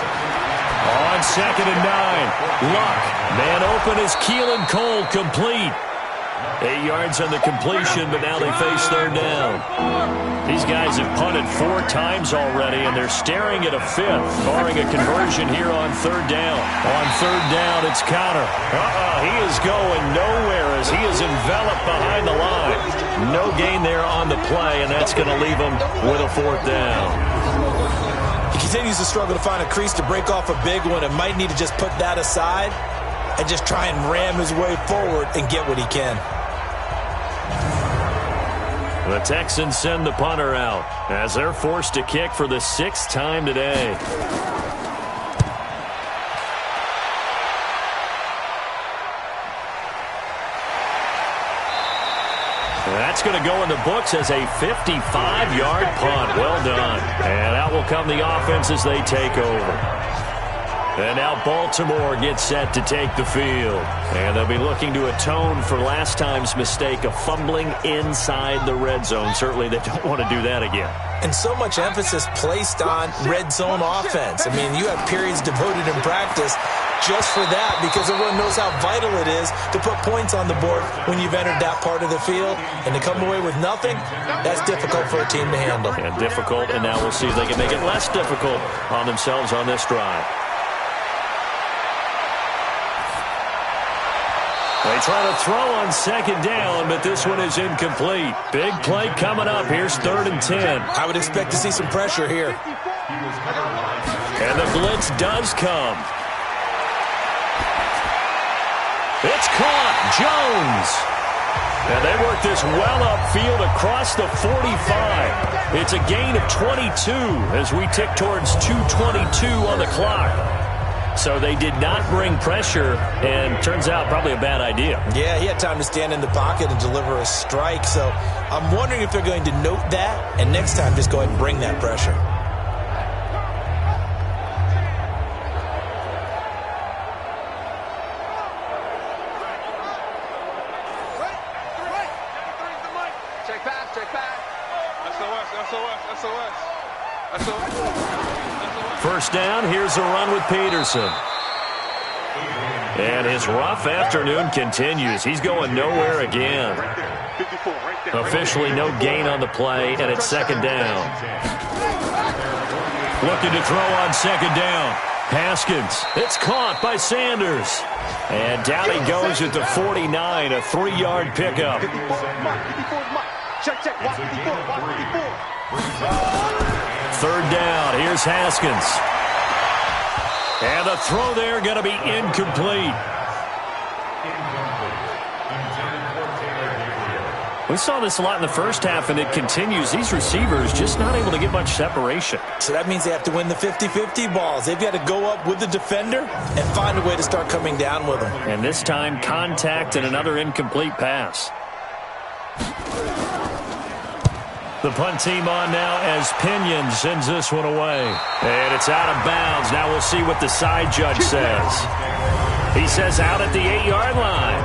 B: On 2nd and 9, Luck, man open is Keelan Cole, complete. 8 yards on the completion, but now they face 3rd down. These guys have punted 4 times already, and they're staring at a 5th, barring a conversion here on 3rd down. On 3rd down, it's Connor. He is going nowhere as he is enveloped behind the line. No gain there on the play, and that's going to leave him with a 4th down.
C: continues to struggle to find a crease to break off a big one and might need to just put that aside and just try and ram his way forward and get what he can.
B: The Texans send the punter out as they're forced to kick for the 6th time today. That's going to go in the books as a 55-yard punt. Well done. And out will come the offense as they take over. And now Baltimore gets set to take the field. And they'll be looking to atone for last time's mistake of fumbling inside the red zone. Certainly they don't want to do that again.
C: And so much emphasis placed on red zone offense. I mean, you have periods devoted in practice just for that because everyone knows how vital it is to put points on the board when you've entered that part of the field. And to come away with nothing, that's difficult for a team to handle.
B: And difficult, and now we'll see if they can make it less difficult on themselves on this drive. They try to throw on 2nd down, but this one is incomplete. Big play coming up. Here's 3rd and 10.
C: I would expect to see some pressure here.
B: And the blitz does come. It's caught. Jones. And they work this well upfield across the 45. It's a gain of 22 as we tick towards 2:22 on the clock. So they did not bring pressure, and turns out probably a bad idea.
C: Yeah, he had time to stand in the pocket and deliver a strike. So I'm wondering if they're going to note that, and next time just go ahead and bring that pressure.
D: Check pass. SOS.
B: First down, here's a run with Peterson. And his rough afternoon continues. He's going nowhere again. Officially no gain on the play, and it's 2nd down. Looking to throw on 2nd down. Haskins. It's caught by Sanders. And down he goes at the 49, a 3-yard pickup.
D: Check. Watch 54.
B: 3rd down. Here's Haskins. And the throw there going to be incomplete. We saw this a lot in the first half, and it continues. These receivers just not able to get much separation.
C: So that means they have to win the 50-50 balls. They've got to go up with the defender and find a way to start coming down with them.
B: And this time, contact and another incomplete pass. The punt team on now as Pinion sends this one away. And it's out of bounds. Now we'll see what the side judge says. He says out at the 8-yard line.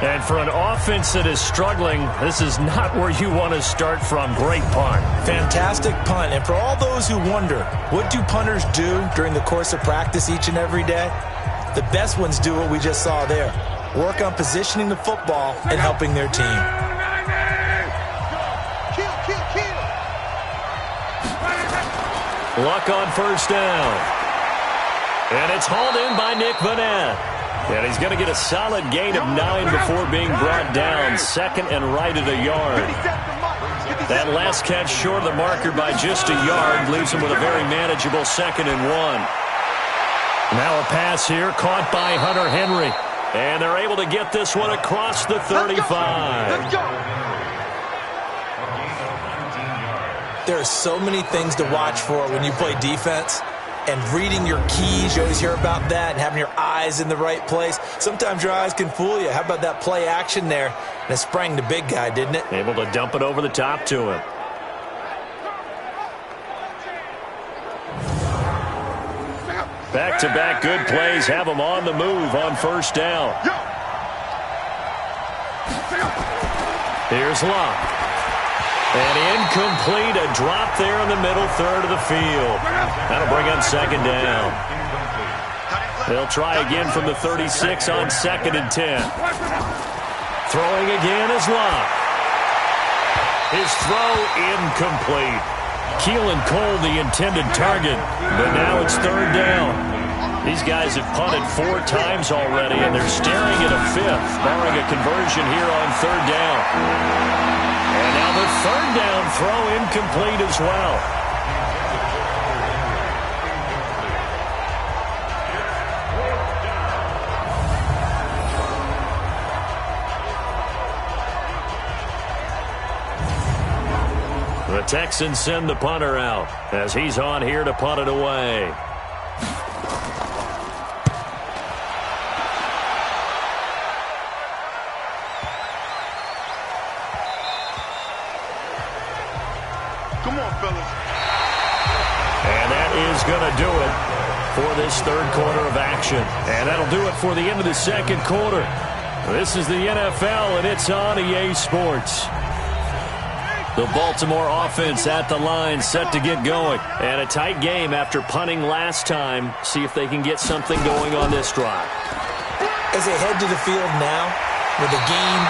B: And for an offense that is struggling, this is not where you want to start from. Great punt.
C: Fantastic punt. And for all those who wonder, what do punters do during the course of practice each and every day? The best ones do what we just saw there. Work on positioning the football and helping their team.
B: Luck on first down. And it's hauled in by Nick Vanette. And he's going to get a solid gain of 9 before being brought down. 2nd and right at a yard. That last catch short of the marker by just a yard leaves him with a very manageable 2nd and 1. Now a pass here caught by Hunter Henry. And they're able to get this one across the 35.
D: Let's go.
C: There are so many things to watch for when you play defense. And reading your keys, you always hear about that, and having your eyes in the right place. Sometimes your eyes can fool you. How about that play action there? And it sprang the big guy, didn't it?
B: Able to dump it over the top to him. Back-to-back good plays have him on the move on first down. Here's Locke. And incomplete, a drop there in the middle third of the field. That'll bring up 2nd down. They'll try again from the 36 on 2nd and 10. Throwing again is Locke. His throw incomplete. Keelan Cole the intended target, but now it's 3rd down. These guys have punted 4 times already, and they're staring at a 5th, barring a conversion here on 3rd down. And now the 3rd down throw incomplete as well. The Texans send the punter out as he's on here to punt it away.
D: Come on, fellas.
B: And that is going to do it for this third quarter of action. And that'll do it for the end of the second quarter. This is the NFL, and it's on EA Sports. The Baltimore offense at the line, set to get going. And a tight game after punting last time. See if they can get something going on this drive.
C: As they head to the field now, with the game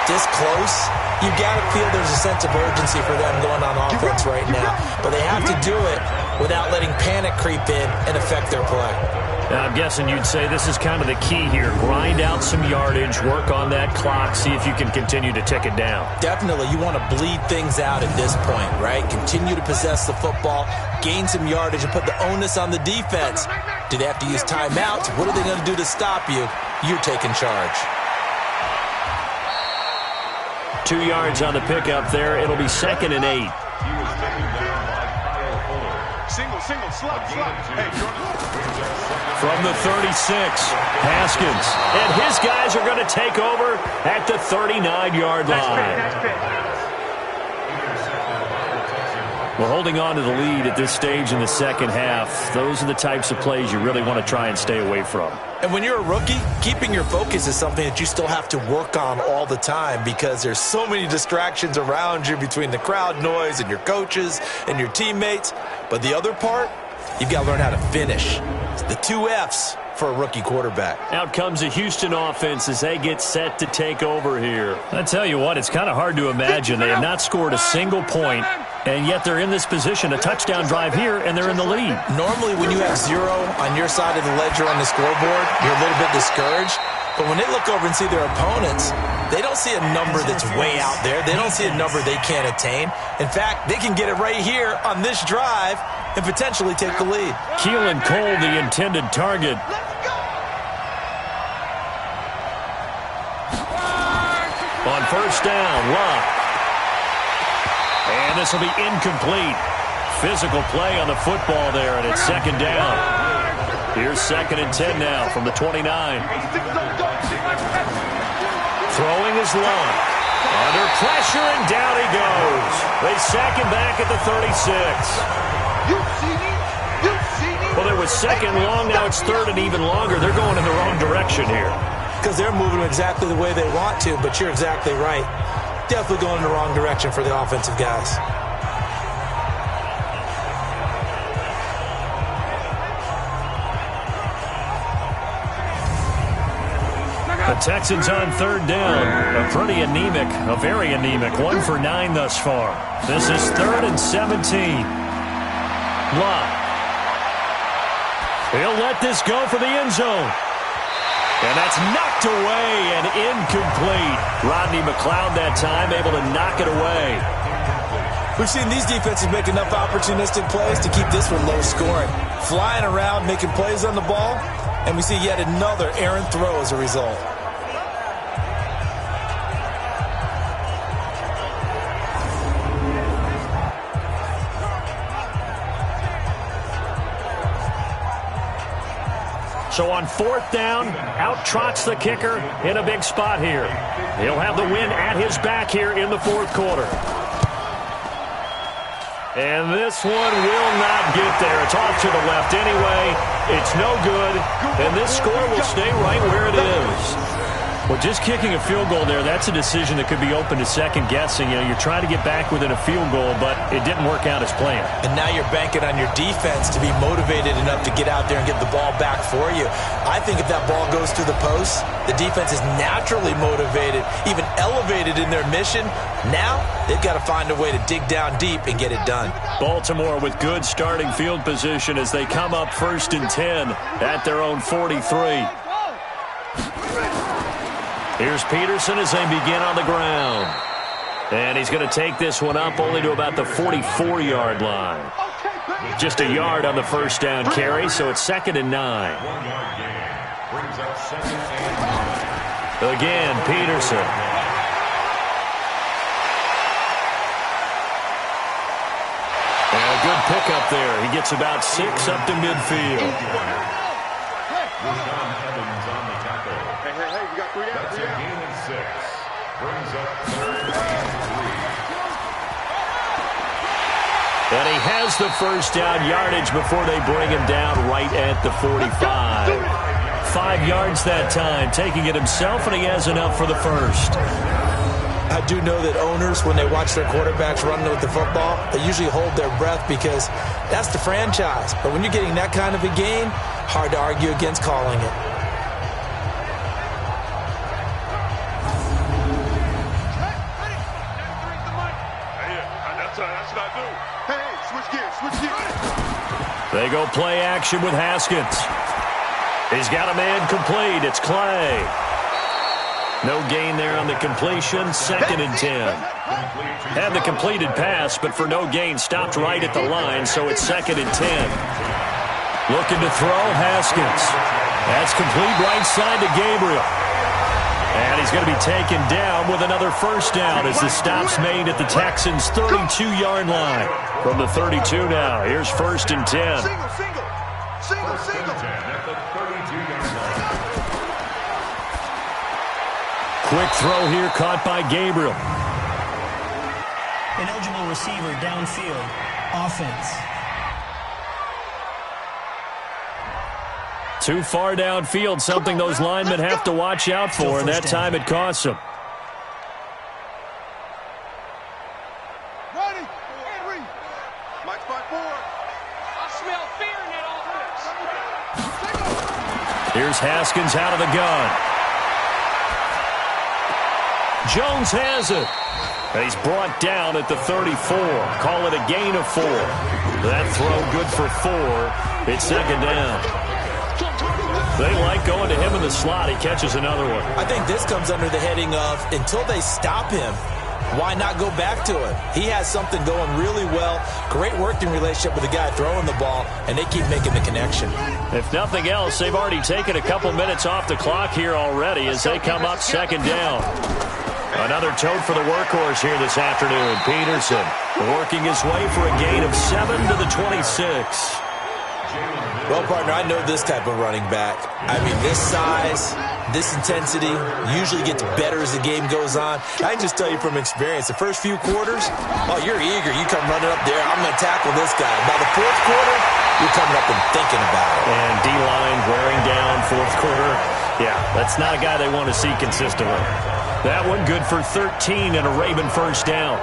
C: this close, you've got to feel there's a sense of urgency for them going on offense right now. But they have to do it without letting panic creep in and affect their play.
B: Now, I'm guessing you'd say this is kind of the key here. Grind out some yardage, work on that clock, see if you can continue to tick it down.
C: Definitely. You want to bleed things out at this point, right? Continue to possess the football, gain some yardage, and put the onus on the defense. Do they have to use timeouts? What are they going to do to stop you? You're taking charge.
B: 2 yards on the pickup there. It'll be 2nd and 8.
D: Single, slot. Hey,
B: From the 36, Haskins. And his guys are going to take over at the 39-yard line. Well, holding on to the lead at this stage in the second half, those are the types of plays you really want to try and stay away from.
C: And when you're a rookie, keeping your focus is something that you still have to work on all the time because there's so many distractions around you between the crowd noise and your coaches and your teammates. But the other part, you've got to learn how to finish. It's the 2 F's for a rookie quarterback.
B: Out comes the Houston offense as they get set to take over here. I tell you what, it's kind of hard to imagine. They have not scored a single point, and yet they're in this position, a touchdown drive here, and they're in the lead.
C: Normally, when you have 0 on your side of the ledger on the scoreboard, you're a little bit discouraged. But when they look over and see their opponents, they don't see a number that's way out there. They don't see a number they can't attain. In fact, they can get it right here on this drive and potentially take the lead.
B: Keelan Cole, the intended target. On first down, Love. And this will be incomplete. Physical play on the football there, and it's 2nd down. Here's 2nd and 10 now from the 29. Throwing is Love. Under pressure, and down he goes. They sack him back at the 36. Well, it was 2nd long, now it's 3rd and even longer. They're going in the wrong direction here.
C: Because they're moving exactly the way they want to, but you're exactly right. Definitely going in the wrong direction for the offensive guys.
B: The Texans on 3rd down. A pretty anemic, a very anemic. 1 for 9 thus far. This is 3rd and 17. Love. He'll let this go for the end zone. And that's knocked away and incomplete. Rodney McLeod that time able to knock it away.
C: We've seen these defenses make enough opportunistic plays to keep this one low scoring. Flying around, making plays on the ball, and we see yet another errant throw as a result.
B: So on 4th down, out trots the kicker in a big spot here. He'll have the win at his back here in the 4th quarter. And this one will not get there. It's off to the left anyway. It's no good. And this score will stay right where it is. Well, just kicking a field goal there, that's a decision that could be open to second guessing. You know, you're trying to get back within a field goal, but it didn't work out as planned.
C: And now you're banking on your defense to be motivated enough to get out there and get the ball back for you. I think if that ball goes through the post, the defense is naturally motivated, even elevated in their mission. Now they've got to find a way to dig down deep and get it done.
B: Baltimore with good starting field position as they come up 1st and 10 at their own 43. Here's Peterson as they begin on the ground. And he's going to take this one up only to about the 44-yard line. Just a yard on the first down carry, so it's 2nd and 9. Again, Peterson. pickup there. He gets about 6 up to midfield.
D: Hey, you got 3 out.
E: That's a gain of 6. Brings up 3rd and 3.
B: And he has the first down yardage before they bring him down right at the 45. 5 yards that time, taking it himself, and he has enough for the first.
C: I do know that owners, when they watch their quarterbacks running with the football, they usually hold their breath because that's the franchise. But when you're getting that kind of a gain, hard to argue against calling it.
D: That's what I do. Hey, switch gears.
B: They go play action with Haskins. He's got a man complete. It's Clay. No gain there on the completion. 2nd and 10. Had the completed pass, but for no gain, stopped right at the line, so it's 2nd and 10. Looking to throw, Haskins. That's complete right side to Gabriel. And he's going to be taken down with another first down as the stop's made at the Texans' 32-yard line. From the 32 now, here's 1st and 10.
E: Single. At the 32-yard line.
B: Quick throw here caught by Gabriel.
F: Ineligible receiver downfield. Offense.
B: Too far downfield, something those linemen have to watch out for, and that time it costs them.
D: Ready, Henry. Mike's by 4. I smell fear in that offense.
B: Here's Haskins out of the gun. Jones has it. And he's brought down at the 34. Call it a gain of 4. That throw good for 4. It's 2nd down. They like going to him in the slot. He catches another one.
C: I think this comes under the heading of until they stop him, why not go back to it? He has something going really well. Great working relationship with the guy throwing the ball, and they keep making the connection.
B: If nothing else, they've already taken a couple minutes off the clock here already as they come up 2nd down. Another tote for the workhorse here this afternoon. Peterson working his way for a gain of 7 to the 26.
C: Well, partner, I know this type of running back. I mean, this size, this intensity usually gets better as the game goes on. I can just tell you from experience, the first few quarters, oh, you're eager. You come running up there, I'm going to tackle this guy. By the 4th quarter, you're coming up and thinking about it.
B: And D-line wearing down 4th quarter. Yeah, that's not a guy they want to see consistently. That one good for 13 and a Raven first down.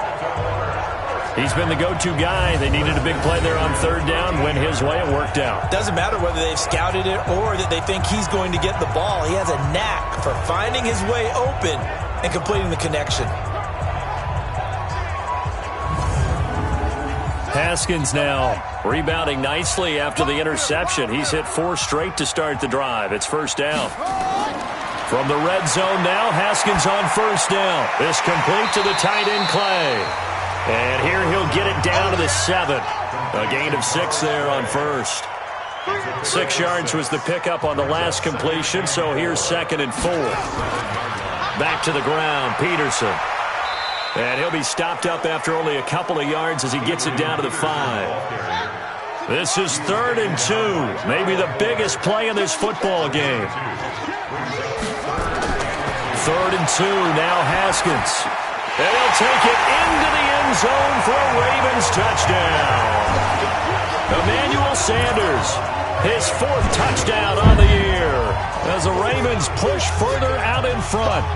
B: He's been the go-to guy. They needed a big play there on 3rd down. Went his way. It worked out.
C: Doesn't matter whether they've scouted it or that they think he's going to get the ball. He has a knack for finding his way open and completing the connection.
B: Haskins now rebounding nicely after the interception. He's hit 4 straight to start the drive. It's 1st down. From the red zone now, Haskins on 1st down. This complete to the tight end, Clay. And here he'll get it down to the 7. A gain of 6 there on 1st. 6 yards was the pickup on the last completion, so here's 2nd and 4. Back to the ground, Peterson. And he'll be stopped up after only a couple of yards as he gets it down to the 5. This is 3rd and 2. Maybe the biggest play in this football game. 3rd and 2, now Haskins. And he'll take it into the end zone for a Ravens touchdown. Emmanuel Sanders, his 4th touchdown on the year as the Ravens push further out in front.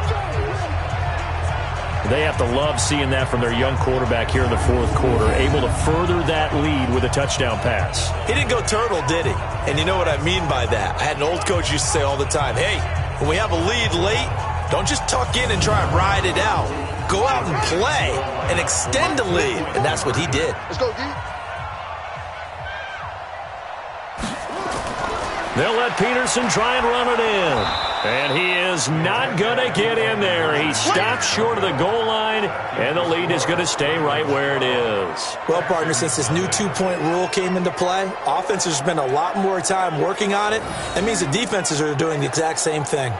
B: They have to love seeing that from their young quarterback here in the 4th quarter, able to further that lead with a touchdown pass.
C: He didn't go turtle, did he? And you know what I mean by that. I had an old coach used to say all the time, hey, when we have a lead late, don't just tuck in and try and ride it out. Go out and play and extend the lead. And that's what he did.
D: Let's go, D.
B: They'll let Peterson try and run it in. And he is not going to get in there. He stops short of the goal line, and the lead is going to stay right where it is.
C: Well, partner, since this new 2-point rule came into play, offenses spend a lot more time working on it. That means the defenses are doing the exact same thing.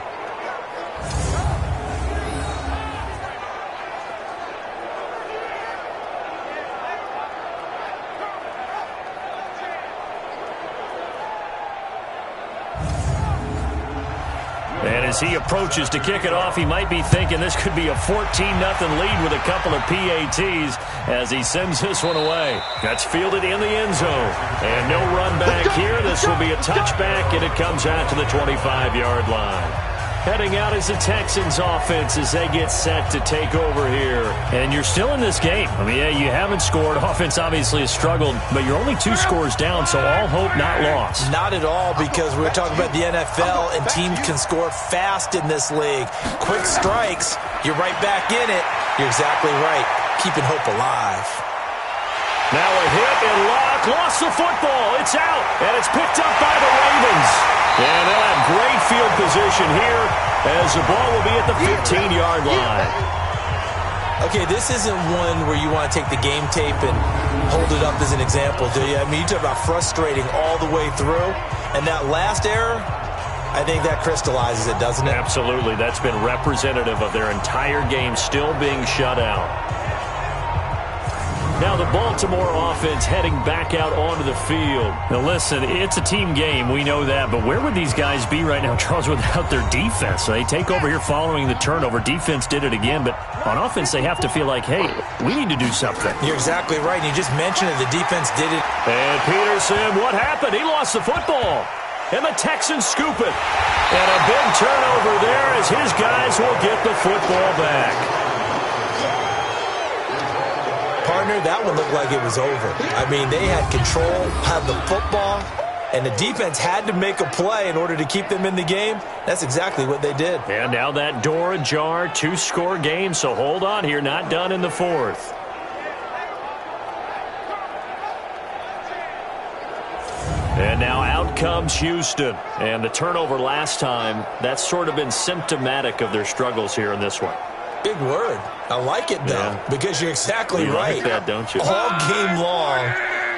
B: As he approaches to kick it off, he might be thinking this could be a 14-0 lead with a couple of PATs as he sends this one away. That's fielded in the end zone. And no run back here. This will be a touchback, and it comes out to the 25-yard line. Heading out is the Texans offense as they get set to take over here. And you're still in this game. I mean, yeah, you haven't scored. Offense obviously has struggled, but you're only 2 scores down, so all hope not lost.
C: Not at all, because we're talking about the NFL, and teams can score fast in this league. Quick strikes, you're right back in it. You're exactly right. Keeping hope alive.
B: Now a hit, and Locke lost the football. It's out, and it's picked up by the Ravens. And they'll have great field position here as the ball will be at the 15-yard line.
C: Okay, this isn't one where you want to take the game tape and hold it up as an example, do you? I mean, you talk about frustrating all the way through, and that last error, I think that crystallizes it, doesn't it?
B: Absolutely. That's been representative of their entire game still being shut out. Now the Baltimore offense heading back out onto the field. Now listen, it's a team game. We know that. But where would these guys be right now, Charles, without their defense? So they take over here following the turnover. Defense did it again. But on offense, they have to feel like, hey, we need to do something.
C: You're exactly right. And you just mentioned it. The defense did it.
B: And Peterson, what happened? He lost the football. And the Texans scoop it. And a big turnover there as his guys will get the football back.
C: Partner, that one looked like it was over. I mean, they had control, had the football, and the defense had to make a play in order to keep them in the game. That's exactly what they did.
B: And now that door ajar, 2-score game, so hold on here, not done in the 4th. And now out comes Houston. And the turnover last time, that's sort of been symptomatic of their struggles here in this one.
C: Big word. I like it, though, because you're exactly right.
B: You like that, don't you?
C: All game long,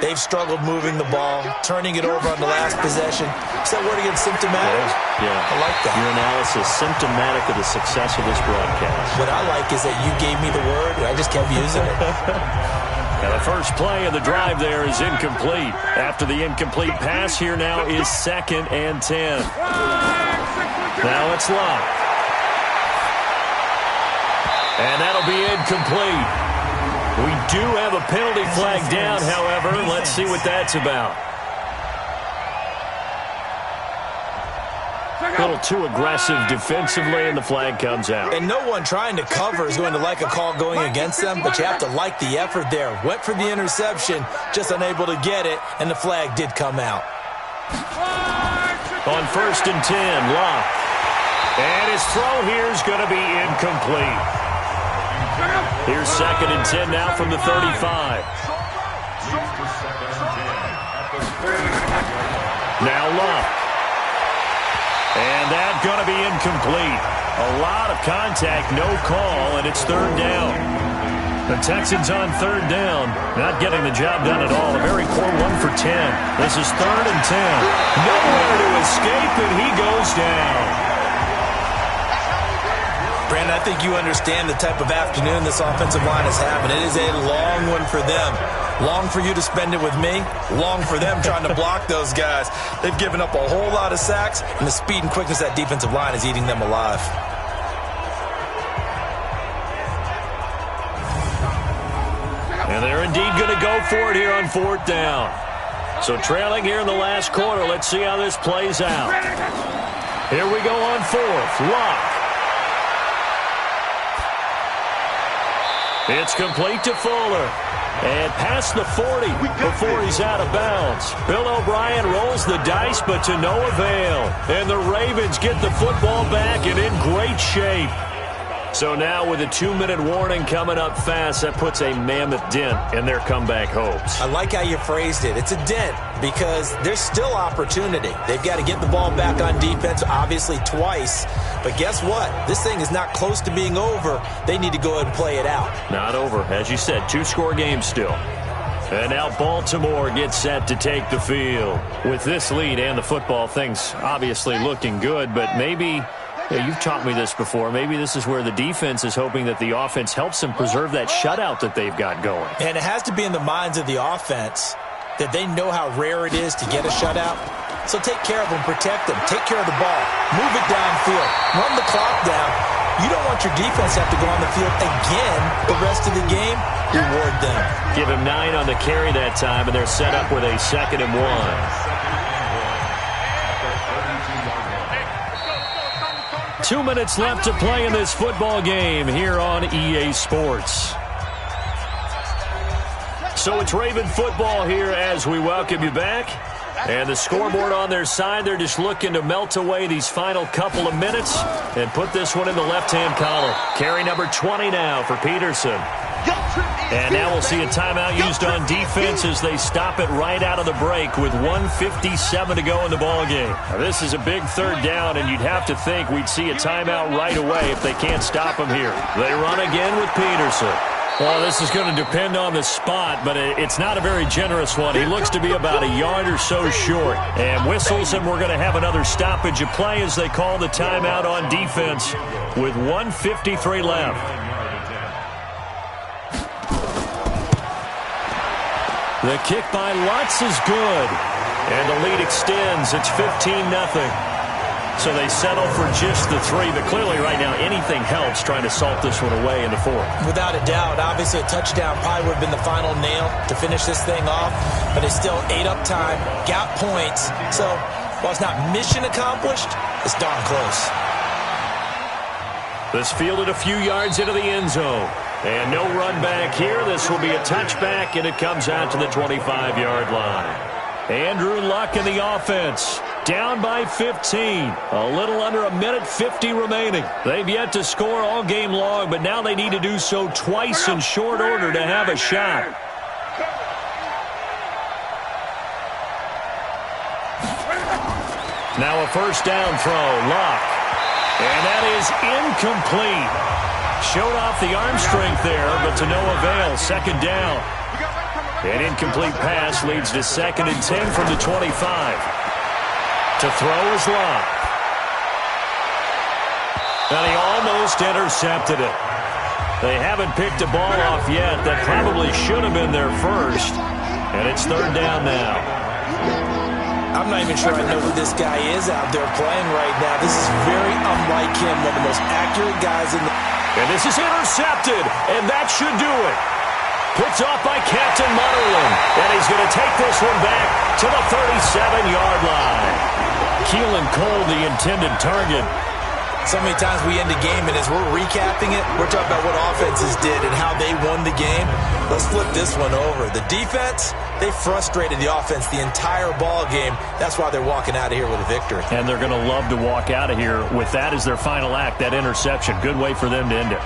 C: they've struggled moving the ball, turning it over on the last possession. Is that word again, symptomatic?
B: Yeah.
C: I like that.
B: Your analysis, symptomatic of the success of this broadcast.
C: What I like is that you gave me the word, and I just kept using it.
B: Now the first play of the drive there is incomplete. After the incomplete pass, here now is 2nd and 10. Now it's Locke. And that'll be incomplete. We do have a penalty flag down, however. Let's see what that's about. A little too aggressive defensively, and the flag comes out.
C: And no one trying to cover is going to like a call going against them, but you have to like the effort there. Went for the interception, just unable to get it, and the flag did come out.
B: On 1st and 10, Locke. And his throw here is going to be incomplete. Here's 2nd and 10 now from the 35. Now Locke. And that's going to be incomplete. A lot of contact, no call, and it's 3rd down. The Texans on 3rd down, not getting the job done at all. A very poor 1 for 10. This is 3rd and 10. Nowhere to escape, and he goes down.
C: Brandon, I think you understand the type of afternoon this offensive line is having. It is a long one for them. Long for you to spend it with me. Long for them trying to block those guys. They've given up a whole lot of sacks, and the speed and quickness of that defensive line is eating them alive.
B: And they're indeed going to go for it here on 4th down. So trailing here in the last quarter. Let's see how this plays out. Here we go on 4th. Locke. It's complete to Fuller. And past the 40 before he's out of bounds. Bill O'Brien rolls the dice, but to no avail. And the Ravens get the football back and in great shape. So now with a 2-minute warning coming up fast, that puts a mammoth dent in their comeback hopes.
C: I like how you phrased it. It's a dent because there's still opportunity. They've got to get the ball back on defense, obviously twice. But guess what? This thing is not close to being over. They need to go ahead and play it out.
B: Not over. As you said, 2-score game still. And now Baltimore gets set to take the field. With this lead and the football, things obviously looking good, but maybe... Yeah, you've taught me this before. Maybe this is where the defense is hoping that the offense helps them preserve that shutout that they've got going.
C: And it has to be in the minds of the offense that they know how rare it is to get a shutout. So take care of them, protect them, take care of the ball, move it downfield, run the clock down. You don't want your defense to have to go on the field again the rest of the game. Reward them.
B: Give him 9 on the carry that time, and they're set up with a 2nd and 1. 2 minutes left to play in this football game here on EA Sports. So it's Raven football here as we welcome you back. And the scoreboard on their side, they're just looking to melt away these final couple of minutes and put this one in the left-hand column. Carry number 20 now for Peterson. And now we'll see a timeout used on defense as they stop it right out of the break with 1:57 to go in the ballgame. Now, this is a big 3rd down, and you'd have to think we'd see a timeout right away if they can't stop him here. They run again with Peterson. Well, this is going to depend on the spot, but it's not a very generous one. He looks to be about a yard or so short. And whistles, and we're going to have another stoppage of play as they call the timeout on defense with 1:53 left. The kick by Lutz is good. And the lead extends. It's 15-0. So they settle for just the 3, but clearly right now anything helps trying to salt this one away in the 4th.
C: Without a doubt, obviously a touchdown probably would have been the final nail to finish this thing off, but it's still 8 up time, got points. So while it's not mission accomplished, it's darn close.
B: This fielded a few yards into the end zone. And no run back here. This will be a touchback, and it comes out to the 25-yard line. Andrew Luck in the offense. Down by 15. A little under a minute 50 remaining. They've yet to score all game long, but now they need to do so twice in short order to have a shot. Now a first down throw. Luck. And that is incomplete. Showed off the arm strength there, but to no avail. 2nd down. An incomplete pass leads to 2nd and 10 from the 25. To throw is Luck. And he almost intercepted it. They haven't picked a ball off yet. That probably should have been their first. And it's 3rd down now.
C: I'm not even sure I know who this guy is out there playing right now. This is very unlike him, one of the most accurate guys in the...
B: And this is intercepted, and that should do it. Picked off by Captain Mutterland, and he's going to take this one back to the 37-yard line. Keelan Cole, the intended target.
C: So many times we end a game, and as we're recapping it, we're talking about what offenses did and how they won the game. Let's flip this one over. The defense, they frustrated the offense the entire ball game. That's why they're walking out of here with a victory.
B: And they're going to love to walk out of here with that as their final act, that interception. Good way for them to end it.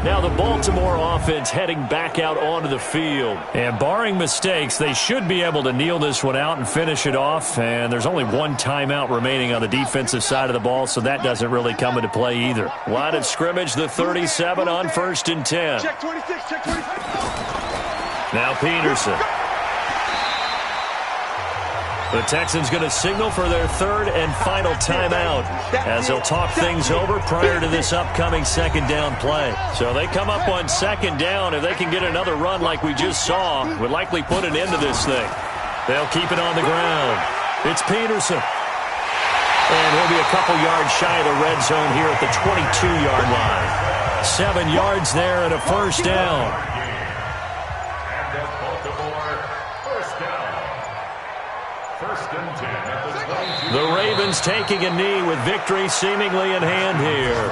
B: Now the Baltimore offense heading back out onto the field. And barring mistakes, they should be able to kneel this one out and finish it off. And there's only one timeout remaining on the defensive side of the ball, so that doesn't really come into play either. Line of scrimmage, the 37 on 1st and 10.
D: Check 26, check 26.
B: Now Peterson. The Texans going to signal for their 3rd and final timeout as they'll talk things over prior to this upcoming 2nd down play. So they come up on 2nd down. If they can get another run like we just saw, would likely put an end to this thing. They'll keep it on the ground. It's Peterson. And he'll be a couple yards shy of the red zone here at the 22-yard line. 7 yards there and a first down. The Ravens taking a knee with victory seemingly in hand here.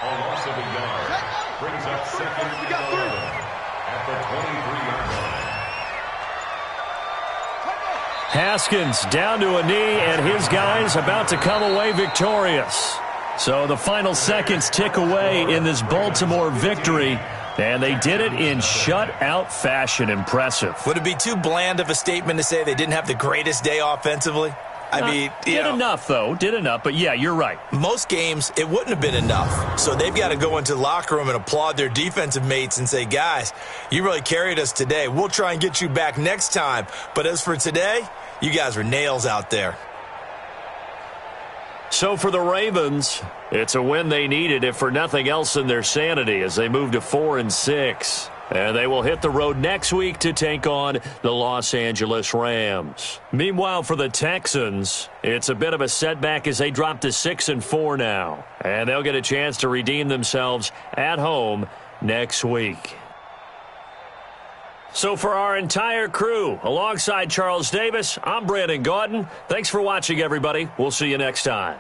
E: A loss of a yard brings up 2nd and 11 at the 23-yard line.
B: Haskins down to a knee, and his guys about to come away victorious. So the final seconds tick away in this Baltimore victory. And they did it in shutout fashion. Impressive.
C: Would it be too bland of a statement to say they didn't have the greatest day offensively? I mean,
B: did enough, though. Did enough. But, yeah, you're right.
C: Most games, it wouldn't have been enough. So they've got to go into the locker room and applaud their defensive mates and say, guys, you really carried us today. We'll try and get you back next time. But as for today, you guys were nails out there.
B: So for the Ravens, it's a win they needed, if for nothing else in their sanity, as they move to 4-6. And they will hit the road next week to take on the Los Angeles Rams. Meanwhile, for the Texans, it's a bit of a setback as they drop to 6-4 now. And they'll get a chance to redeem themselves at home next week. So for our entire crew, alongside Charles Davis, I'm Brandon Gaudin. Thanks for watching, everybody. We'll see you next time.